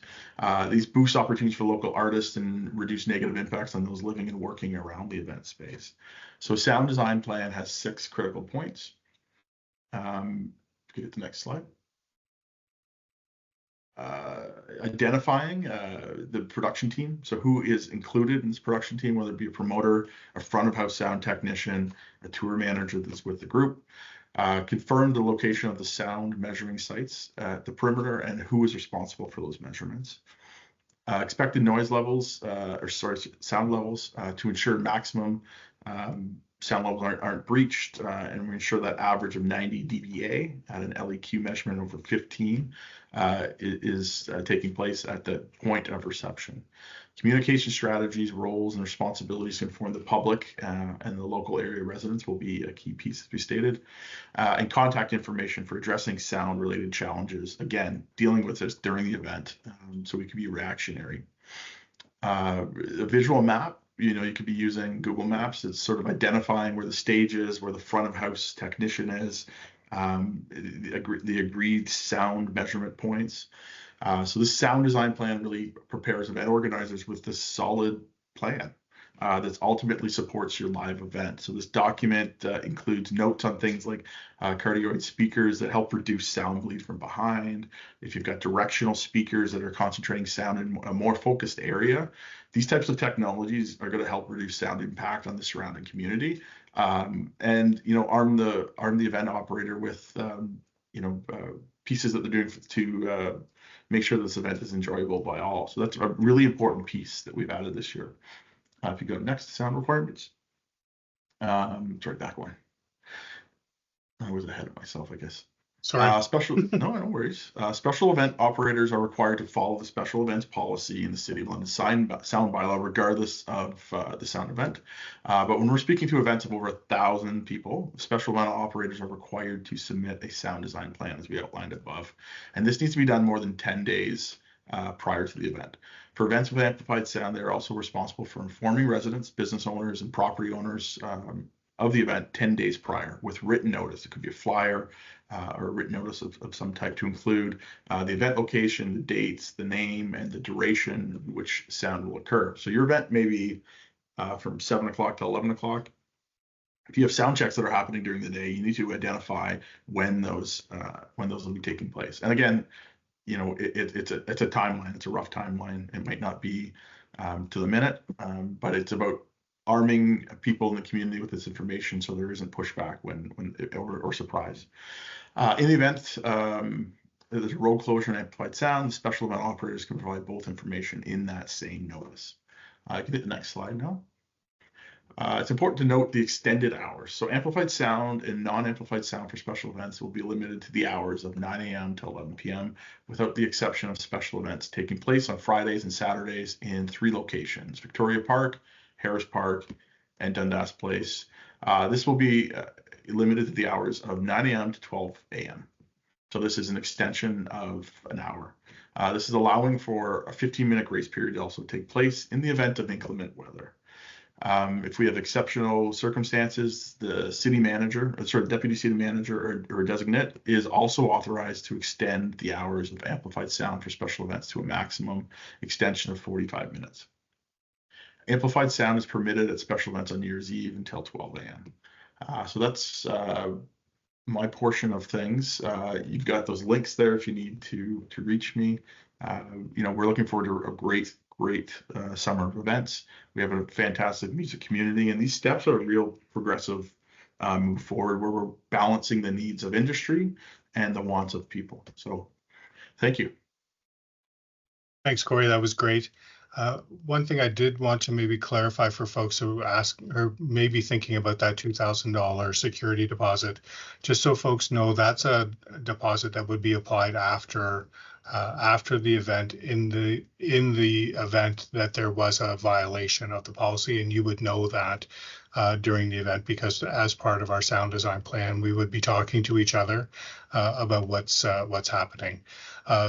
These boost opportunities for local artists and reduce negative impacts on those living and working around the event space. So sound design plan has 6 critical points. Get the next slide. Identifying the production team. So who is included in this production team, whether it be a promoter, a front of house sound technician, a tour manager that's with the group. Confirm the location of the sound measuring sites at the perimeter and who is responsible for those measurements. Expected noise levels, sound levels to ensure maximum sound levels aren't breached, and we ensure that average of 90 dBA at an LEQ measurement over 15 is taking place at the point of reception. Communication strategies, roles, and responsibilities to inform the public and the local area residents will be a key piece, as we stated. And contact information for addressing sound-related challenges. Again, dealing with this during the event, so we can be reactionary. A visual map. You could be using Google Maps. It's sort of identifying where the stage is, where the front of house technician is, the agreed sound measurement points. So this sound design plan really prepares event organizers with this solid plan that ultimately supports your live event. So this document includes notes on things like cardioid speakers that help reduce sound bleed from behind. If you've got directional speakers that are concentrating sound in a more focused area, these types of technologies are going to help reduce sound impact on the surrounding community, and arm the event operator with pieces that they're doing to make sure this event is enjoyable by all. So that's a really important piece that we've added this year. If you go next, sound requirements. Sorry, back one. I was ahead of myself, I guess. Sorry. No worries. Special event operators are required to follow the special events policy in the City of London sound bylaw, regardless of the sound event. But when we're speaking to events of over 1,000 people, special event operators are required to submit a sound design plan, as we outlined above. And this needs to be done more than 10 days prior to the event. For events with amplified sound, they're also responsible for informing residents, business owners, and property owners of the event 10 days prior with written notice. It could be a flyer or a written notice of some type to include the event location, the dates, the name, and the duration in which sound will occur. So your event may be from 7 o'clock to 11 o'clock. If you have sound checks that are happening during the day, you need to identify when those will be taking place. And again, you know, it's a timeline. It's a rough timeline. It might not be to the minute, but it's about arming people in the community with this information so there isn't pushback or surprise. In the event there's a road closure and amplified sound, the special event operators can provide both information in that same notice. I can hit the next slide now. It's important to note the extended hours. So amplified sound and non-amplified sound for special events will be limited to the hours of 9 a.m. to 11 p.m. without the exception of special events taking place on Fridays and Saturdays in 3 locations: Victoria Park, Harris Park, and Dundas Place. This will be limited to the hours of 9 a.m. to 12 a.m. So this is an extension of an hour. This is allowing for a 15-minute grace period to also take place in the event of inclement weather. If we have exceptional circumstances, the city manager, deputy city manager or designate is also authorized to extend the hours of amplified sound for special events to a maximum extension of 45 minutes. Amplified sound is permitted at special events on New Year's Eve until 12 a.m. So that's my portion of things. You've got those links there if you need to reach me. You know, we're looking forward to a great summer of events. We have a fantastic music community, and these steps are a real progressive move forward where we're balancing the needs of industry and the wants of people. So thank you. Thanks, Corey. That was great. One thing I did want to maybe clarify for folks who ask or maybe thinking about that $2,000 security deposit, just so folks know that's a deposit that would be applied after the event in the event that there was a violation of the policy, and you would know that during the event, because as part of our sound design plan, we would be talking to each other about what's happening.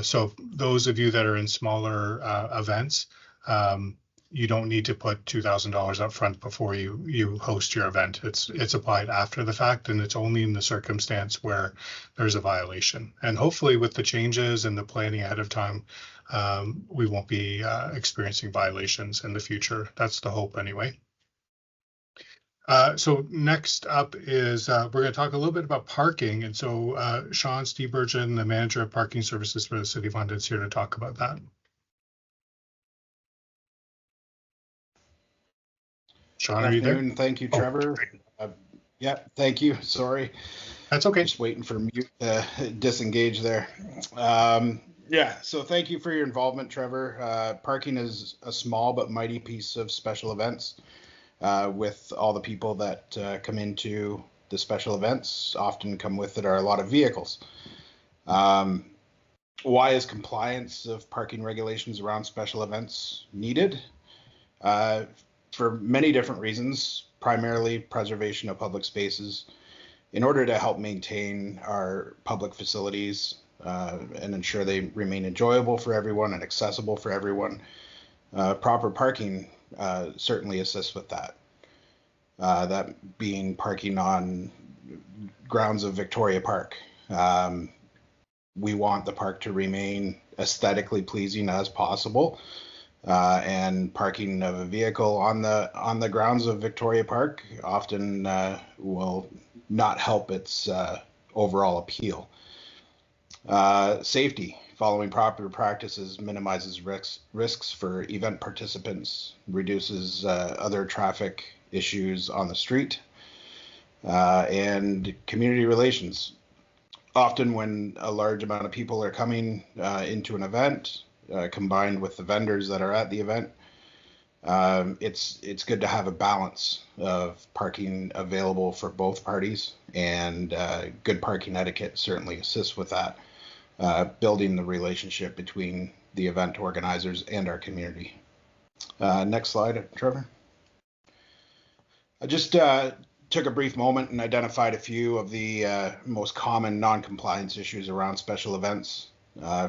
So those of you that are in smaller events, you don't need to put $2,000 up front before you host your event. It's applied after the fact, and it's only in the circumstance where there's a violation. And hopefully with the changes and the planning ahead of time, we won't be experiencing violations in the future. That's the hope anyway. So next up is we're going to talk a little bit about parking. And so Sean Steenburgen, the manager of parking services for the City of London, is here to talk about that. Sean, are you there? Thank you, Trevor. Yeah, thank you. Sorry. That's okay. Just waiting for mute to disengage there. Yeah, so thank you for your involvement, Trevor. Parking is a small but mighty piece of special events. With all the people that come into the special events, often come with it are a lot of vehicles. Why is compliance of parking regulations around special events needed? For many different reasons, primarily preservation of public spaces, in order to help maintain our public facilities and ensure they remain enjoyable for everyone and accessible for everyone. Proper parking certainly assists with that. That being parking on grounds of Victoria Park. We want the park to remain aesthetically pleasing as possible. And parking of a vehicle on the grounds of Victoria Park often will not help its overall appeal. Safety. Following proper practices minimizes risks for event participants, reduces other traffic issues on the street, and community relations. Often when a large amount of people are coming into an event, combined with the vendors that are at the event, it's good to have a balance of parking available for both parties, and good parking etiquette certainly assists with that, building the relationship between the event organizers and our community. Next slide, Trevor. I just took a brief moment and identified a few of the most common non-compliance issues around special events.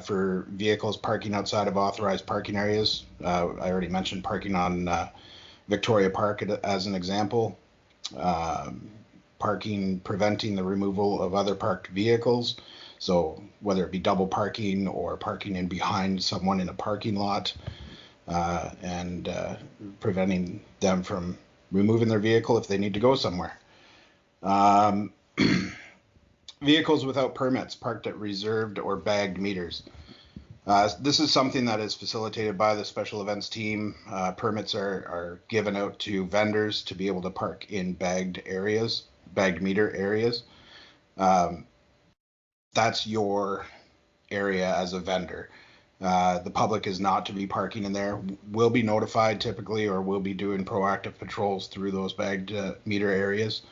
for vehicles parking outside of authorized parking areas. I already mentioned parking on Victoria Park as an example. Parking, preventing the removal of other parked vehicles. So whether it be double parking or parking in behind someone in a parking lot, and preventing them from removing their vehicle if they need to go somewhere. Vehicles without permits parked at reserved or bagged meters. This is something that is facilitated by the special events team. Permits are given out to vendors to be able to park in bagged meter areas. That's your area as a vendor. The public is not to be parking in there. Will be notified typically, or will be doing proactive patrols through those bagged meter areas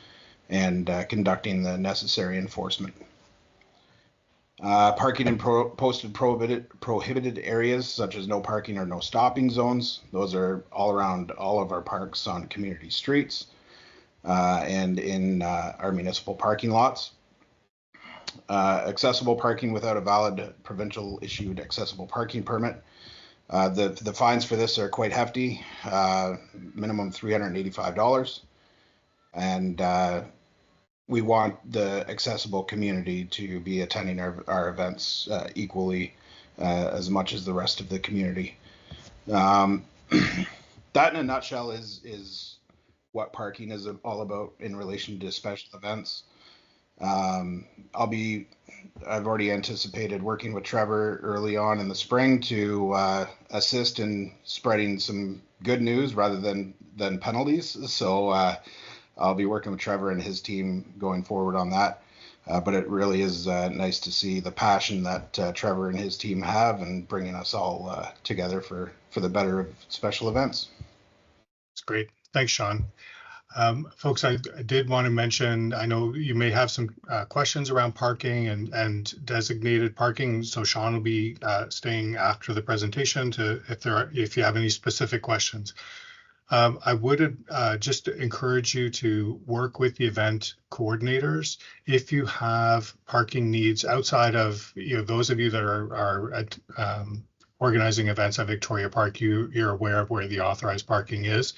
and conducting the necessary enforcement. Parking in posted prohibited areas such as no parking or no stopping zones. Those are all around all of our parks on community streets and in our municipal parking lots. Accessible parking without a valid provincial issued accessible parking permit. The fines for this are quite hefty, minimum $385. And we want the accessible community to be attending our events equally as much as the rest of the community. That in a nutshell is what parking is all about in relation to special events. I've already anticipated working with Trevor early on in the spring to assist in spreading some good news rather than penalties. So I'll be working with Trevor and his team going forward on that. But it really is nice to see the passion that Trevor and his team have and bringing us all together for the better of special events. That's great. Thanks, Sean. Folks, I did want to mention, I know you may have some questions around parking and designated parking. So Sean will be staying after the presentation if you have any specific questions. I would just encourage you to work with the event coordinators if you have parking needs outside of those of you that are at, organizing events at Victoria Park. You're aware of where the authorized parking is.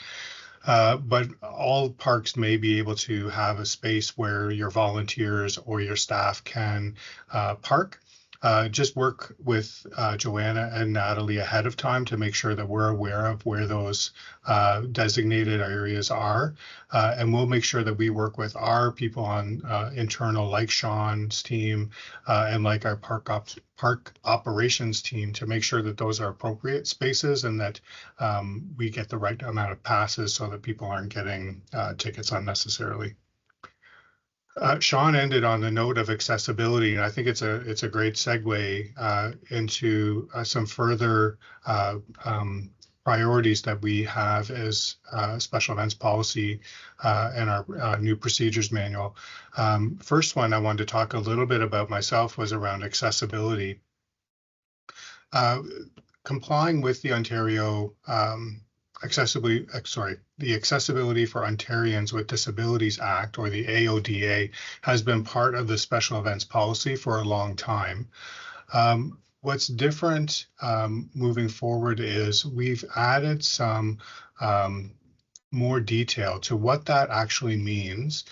But all parks may be able to have a space where your volunteers or your staff can park. Just work with Joanna and Natalie ahead of time to make sure that we're aware of where those designated areas are. And we'll make sure that we work with our people on internal, like Sean's team and like our park operations team, to make sure that those are appropriate spaces and that we get the right amount of passes so that people aren't getting tickets unnecessarily. Sean ended on the note of accessibility, and I think it's a great segue into some further priorities that we have as special events policy and our new procedures manual. First one I wanted to talk a little bit about myself was around accessibility. Complying with the Ontario the Accessibility for Ontarians with Disabilities Act, or the AODA, has been part of the special events policy for a long time. What's different moving forward is we've added some more detail to what that actually means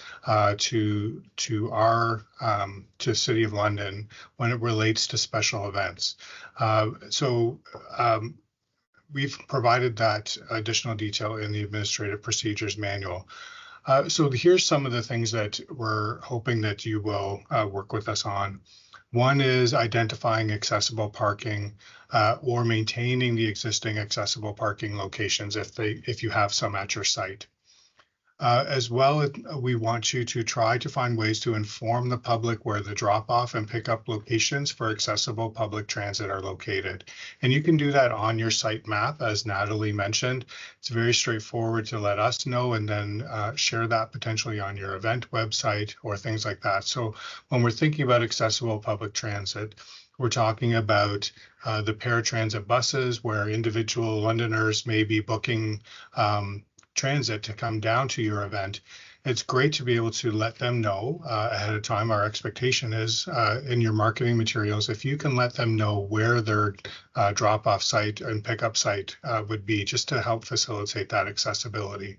to City of London when it relates to special events. We've provided that additional detail in the Administrative Procedures Manual. So here's some of the things that we're hoping that you will work with us on. One is identifying accessible parking or maintaining the existing accessible parking locations if you have some at your site. As well, we want you to try to find ways to inform the public where the drop-off and pickup locations for accessible public transit are located. And you can do that on your site map, as Natalie mentioned. It's very straightforward to let us know and then share that potentially on your event website or things like that. So when we're thinking about accessible public transit, we're talking about the paratransit buses where individual Londoners may be booking transit to come down to your event. it's great to be able to let them know ahead of time. Our expectation is in your marketing materials, if you can let them know where their drop-off site and pickup site would be, just to help facilitate that accessibility.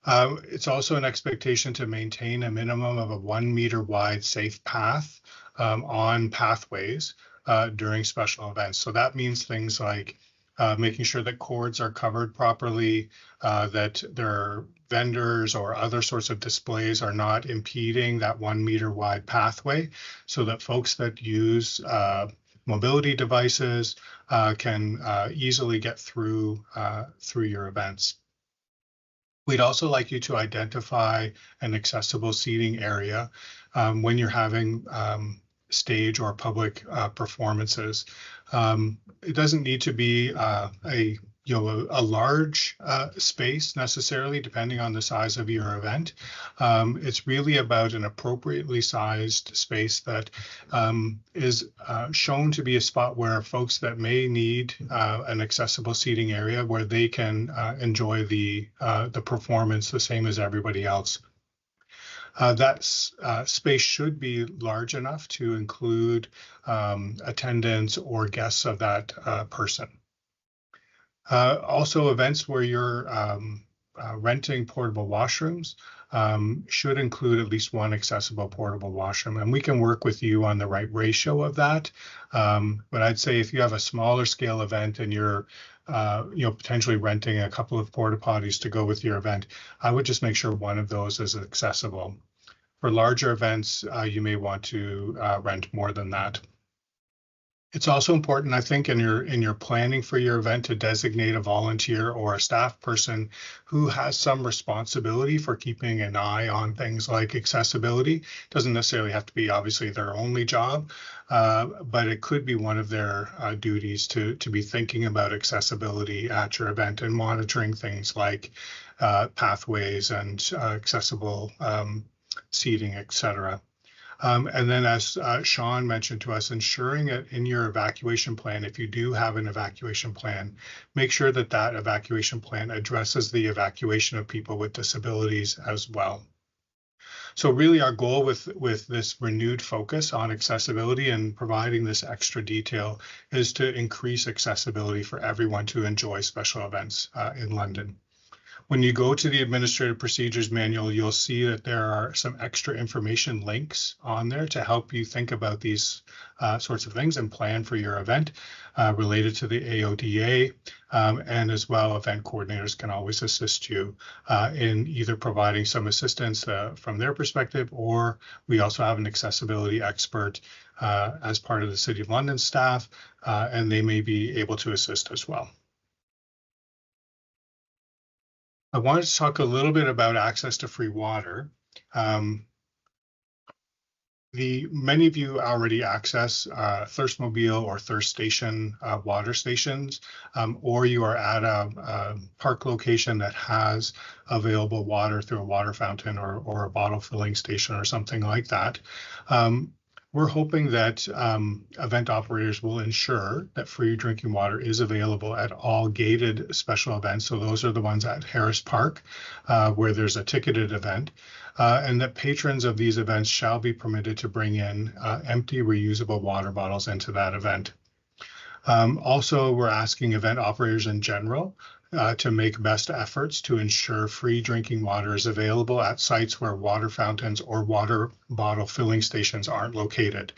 It's also an expectation to maintain a minimum of a 1 meter wide safe path on pathways during special events. So that means things like making sure that cords are covered properly, that their vendors or other sorts of displays are not impeding that 1 meter wide pathway, so that folks that use mobility devices can easily get through your events. We'd also like you to identify an accessible seating area when you're having stage or public performances. It doesn't need to be a large space necessarily, depending on the size of your event. It's really about an appropriately sized space that is shown to be a spot where folks that may need an accessible seating area where they can enjoy the performance the same as everybody else. That space should be large enough to include attendants or guests of that person. Also, events where you're renting portable washrooms should include at least one accessible portable washroom, and we can work with you on the right ratio of that. But I'd say if you have a smaller scale event and you're potentially renting a couple of porta potties to go with your event, I would just make sure one of those is accessible. For larger events, you may want to rent more than that. It's also important, I think, in your planning for your event to designate a volunteer or a staff person who has some responsibility for keeping an eye on things like accessibility. It doesn't necessarily have to be obviously their only job, but it could be one of their duties to be thinking about accessibility at your event and monitoring things like pathways and accessible seating, etc. And then, as Sean mentioned to us, ensuring that in your evacuation plan, if you do have an evacuation plan, make sure that that evacuation plan addresses the evacuation of people with disabilities as well. So really our goal with this renewed focus on accessibility and providing this extra detail is to increase accessibility for everyone to enjoy special events in London. When you go to the Administrative Procedures Manual, you'll see that there are some extra information links on there to help you think about these sorts of things and plan for your event related to the AODA. And as well, event coordinators can always assist you in either providing some assistance from their perspective, or we also have an accessibility expert as part of the City of London staff, and they may be able to assist as well. I wanted to talk a little bit about access to free water. Many of you already access Thirstmobile or Thirst Station water stations, or you are at a park location that has available water through a water fountain or a bottle filling station or something like that. We're hoping that event operators will ensure that free drinking water is available at all gated special events. So those are the ones at Harris Park, where there's a ticketed event, and that patrons of these events shall be permitted to bring in empty reusable water bottles into that event. Also, we're asking event operators in general to make best efforts to ensure free drinking water is available at sites where water fountains or water bottle filling stations aren't located.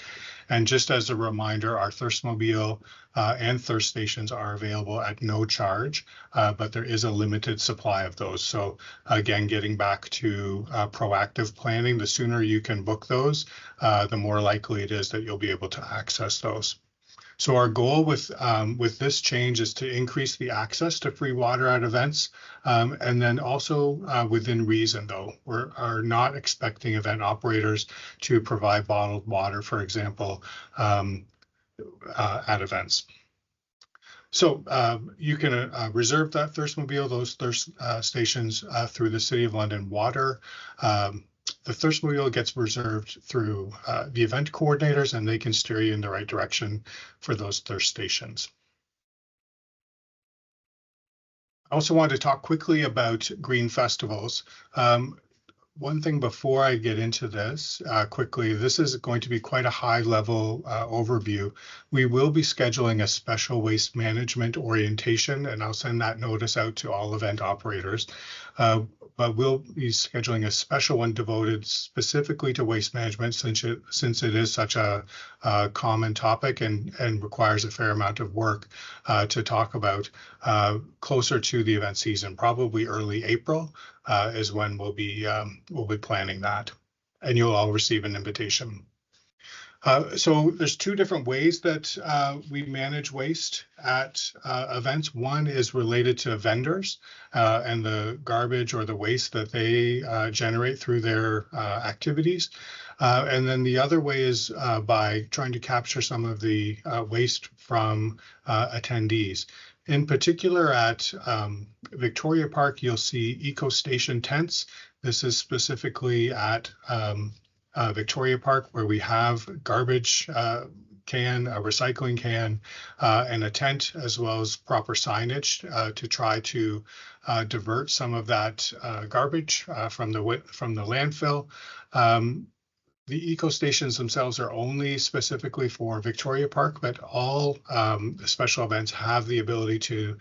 And just as a reminder, our Thirstmobile and Thirst stations are available at no charge, but there is a limited supply of those. So again, getting back to proactive planning, the sooner you can book those, the more likely it is that you'll be able to access those. So our goal with this change is to increase the access to free water at events, and then also within reason, though. We are not expecting event operators to provide bottled water, for example, at events. So you can reserve that Thirstmobile, those thirst stations through the City of London Water. The Thirstmobile gets reserved through the event coordinators, and they can steer you in the right direction for those thirst stations. I also wanted to talk quickly about green festivals. one thing before I get into this quickly, this is going to be quite a high level overview. We will be scheduling a special waste management orientation, and I'll send that notice out to all event operators. But we'll be scheduling a special one devoted specifically to waste management, since it is such a common topic and requires a fair amount of work to talk about closer to the event season. Probably early April is when we'll be planning that, and you'll all receive an invitation. So there's two different ways that we manage waste at events. One is related to vendors and the garbage or the waste that they generate through their activities. And then the other way is by trying to capture some of the waste from attendees. In particular, at Victoria Park, you'll see eco-station tents. This is specifically at Victoria Park, where we have garbage can, a recycling can, and a tent, as well as proper signage to try to divert some of that garbage from the landfill. The eco stations themselves are only specifically for Victoria Park, but all special events have the ability to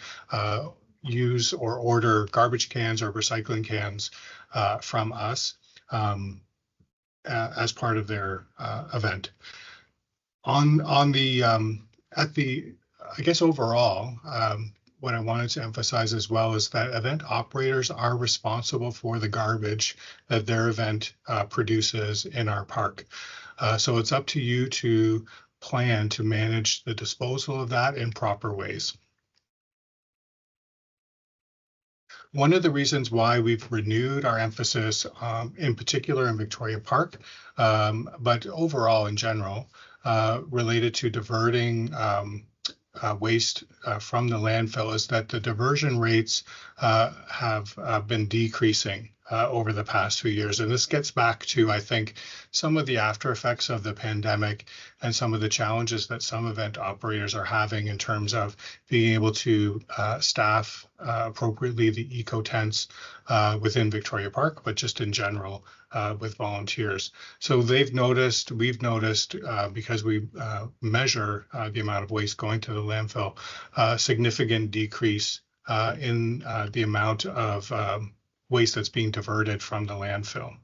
use or order garbage cans or recycling cans from us as part of their event. I guess overall, what I wanted to emphasize as well is that event operators are responsible for the garbage that their event produces in our park. So it's up to you to plan to manage the disposal of that in proper ways. One of the reasons why we've renewed our emphasis, in particular in Victoria Park, but overall in general, related to diverting waste from the landfill, is that the diversion rates have been decreasing over the past few years. And this gets back to, I think, some of the after effects of the pandemic and some of the challenges that some event operators are having in terms of being able to staff appropriately the eco tents within Victoria Park, but just in general with volunteers. So we've noticed, because we measure the amount of waste going to the landfill, significant decrease in the amount of waste that's being diverted from the landfill.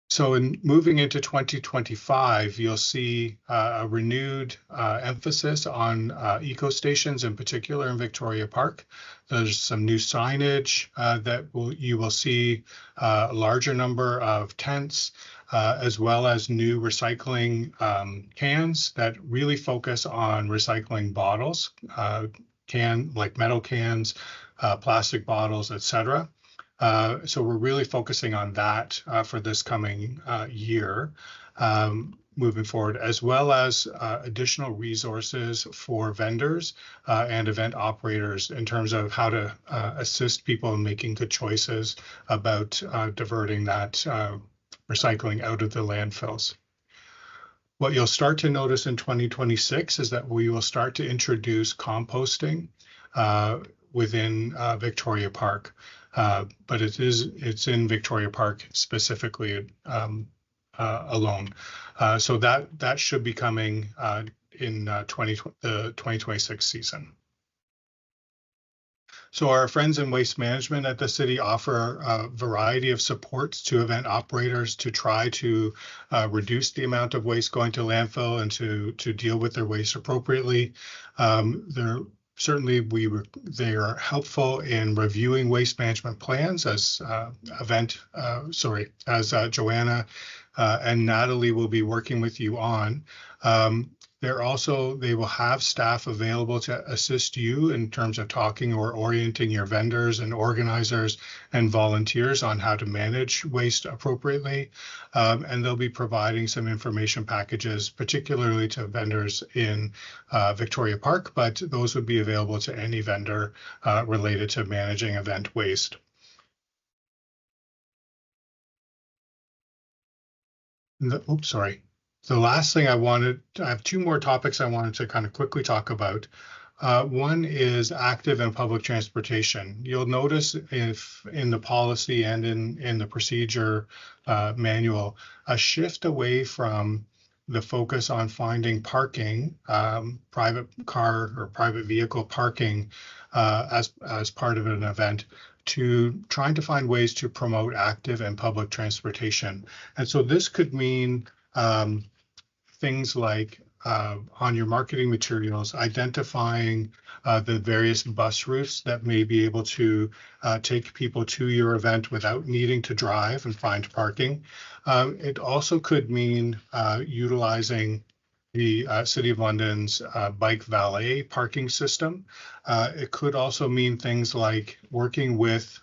So in moving into 2025, you'll see a renewed emphasis on eco stations, in particular in Victoria Park. There's some new signage that you will see a larger number of tents, as well as new recycling cans that really focus on recycling bottles, like metal cans, plastic bottles, etc. So we're really focusing on that for this coming year, moving forward, as well as additional resources for vendors and event operators in terms of how to assist people in making good choices about diverting that recycling out of the landfills. What you'll start to notice in 2026 is that we will start to introduce composting within Victoria Park, but it's in Victoria Park specifically alone. So that should be coming in the 2026 season. So our friends in waste management at the city offer a variety of supports to event operators to try to reduce the amount of waste going to landfill and to deal with their waste appropriately. Certainly, they are helpful in reviewing waste management plans, as Joanna and Natalie will be working with you on. They will have staff available to assist you in terms of talking or orienting your vendors and organizers and volunteers on how to manage waste appropriately. And they'll be providing some information packages, particularly to vendors in Victoria Park, but those would be available to any vendor related to managing event waste. The last thing I have two more topics I wanted to kind of quickly talk about. One is active and public transportation. You'll notice if in the policy and in the procedure manual, a shift away from the focus on finding parking, private car or private vehicle parking as part of an event, to trying to find ways to promote active and public transportation. And so this could mean things like on your marketing materials, identifying the various bus routes that may be able to take people to your event without needing to drive and find parking. It also could mean utilizing the City of London's bike valet parking system. It could also mean things like working with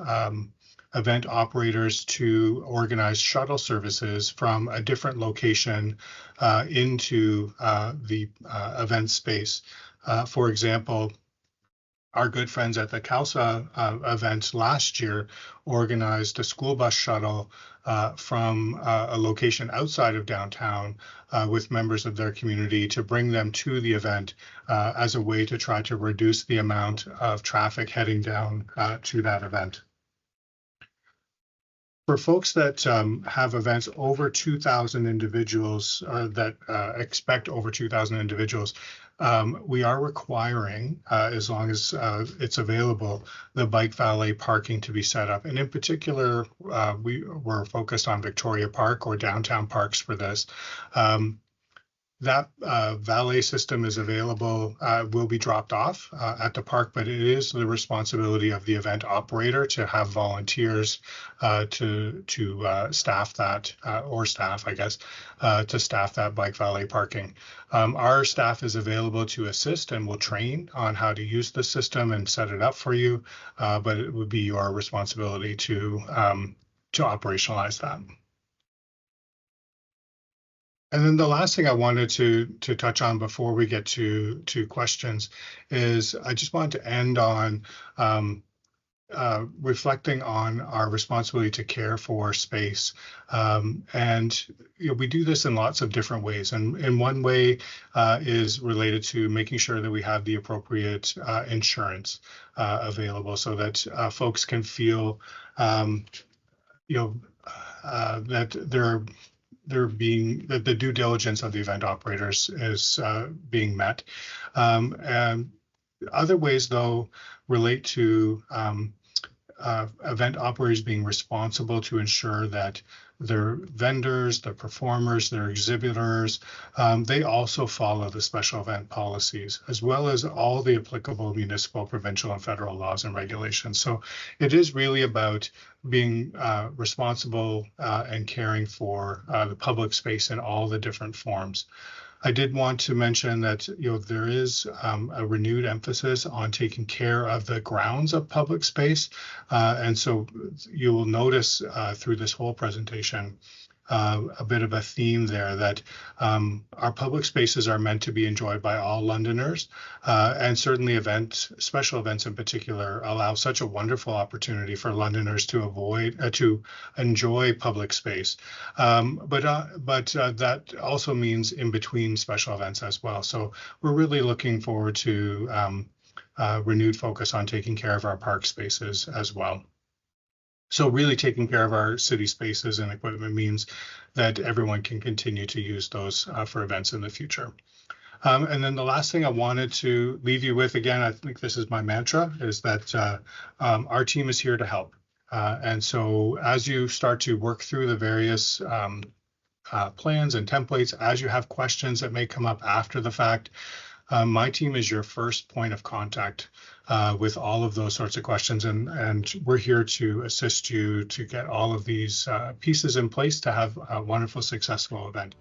event operators to organize shuttle services from a different location into the event space. For example, our good friends at the CALSA event last year organized a school bus shuttle from a location outside of downtown with members of their community to bring them to the event as a way to try to reduce the amount of traffic heading down to that event. For folks that have events over 2,000 individuals that expect over 2,000 individuals, we are requiring, as long as it's available, the bike valet parking to be set up. And in particular, we're focused on Victoria Park or downtown parks for this. That valet system is available, will be dropped off at the park, but it is the responsibility of the event operator to have volunteers to staff that, or staff, I guess, to staff that bike valet parking. Our staff is available to assist and will train on how to use the system and set it up for you, but it would be your responsibility to operationalize that. And then the last thing I wanted to touch on before we get to questions is I just wanted to end on reflecting on our responsibility to care for space. And we do this in lots of different ways. And in one way is related to making sure that we have the appropriate insurance available so that folks can feel that that the due diligence of the event operators is being met. And other ways, though, relate to event operators being responsible to ensure that their vendors, their performers, their exhibitors, they also follow the special event policies, as well as all the applicable municipal, provincial, and federal laws and regulations. So it is really about being responsible and caring for the public space in all the different forms. I did want to mention that there is a renewed emphasis on taking care of the grounds of public space, and so you will notice through this whole presentation a bit of a theme there that our public spaces are meant to be enjoyed by all Londoners, and certainly special events in particular, allow such a wonderful opportunity for Londoners to enjoy public space. But that also means in between special events as well. So we're really looking forward to renewed focus on taking care of our park spaces as well. So really taking care of our city spaces and equipment means that everyone can continue to use those for events in the future. And then the last thing I wanted to leave you with, again, I think this is my mantra, is that our team is here to help. And so as you start to work through the various plans and templates, as you have questions that may come up after the fact, my team is your first point of contact with all of those sorts of questions, and we're here to assist you to get all of these pieces in place to have a wonderful, successful event.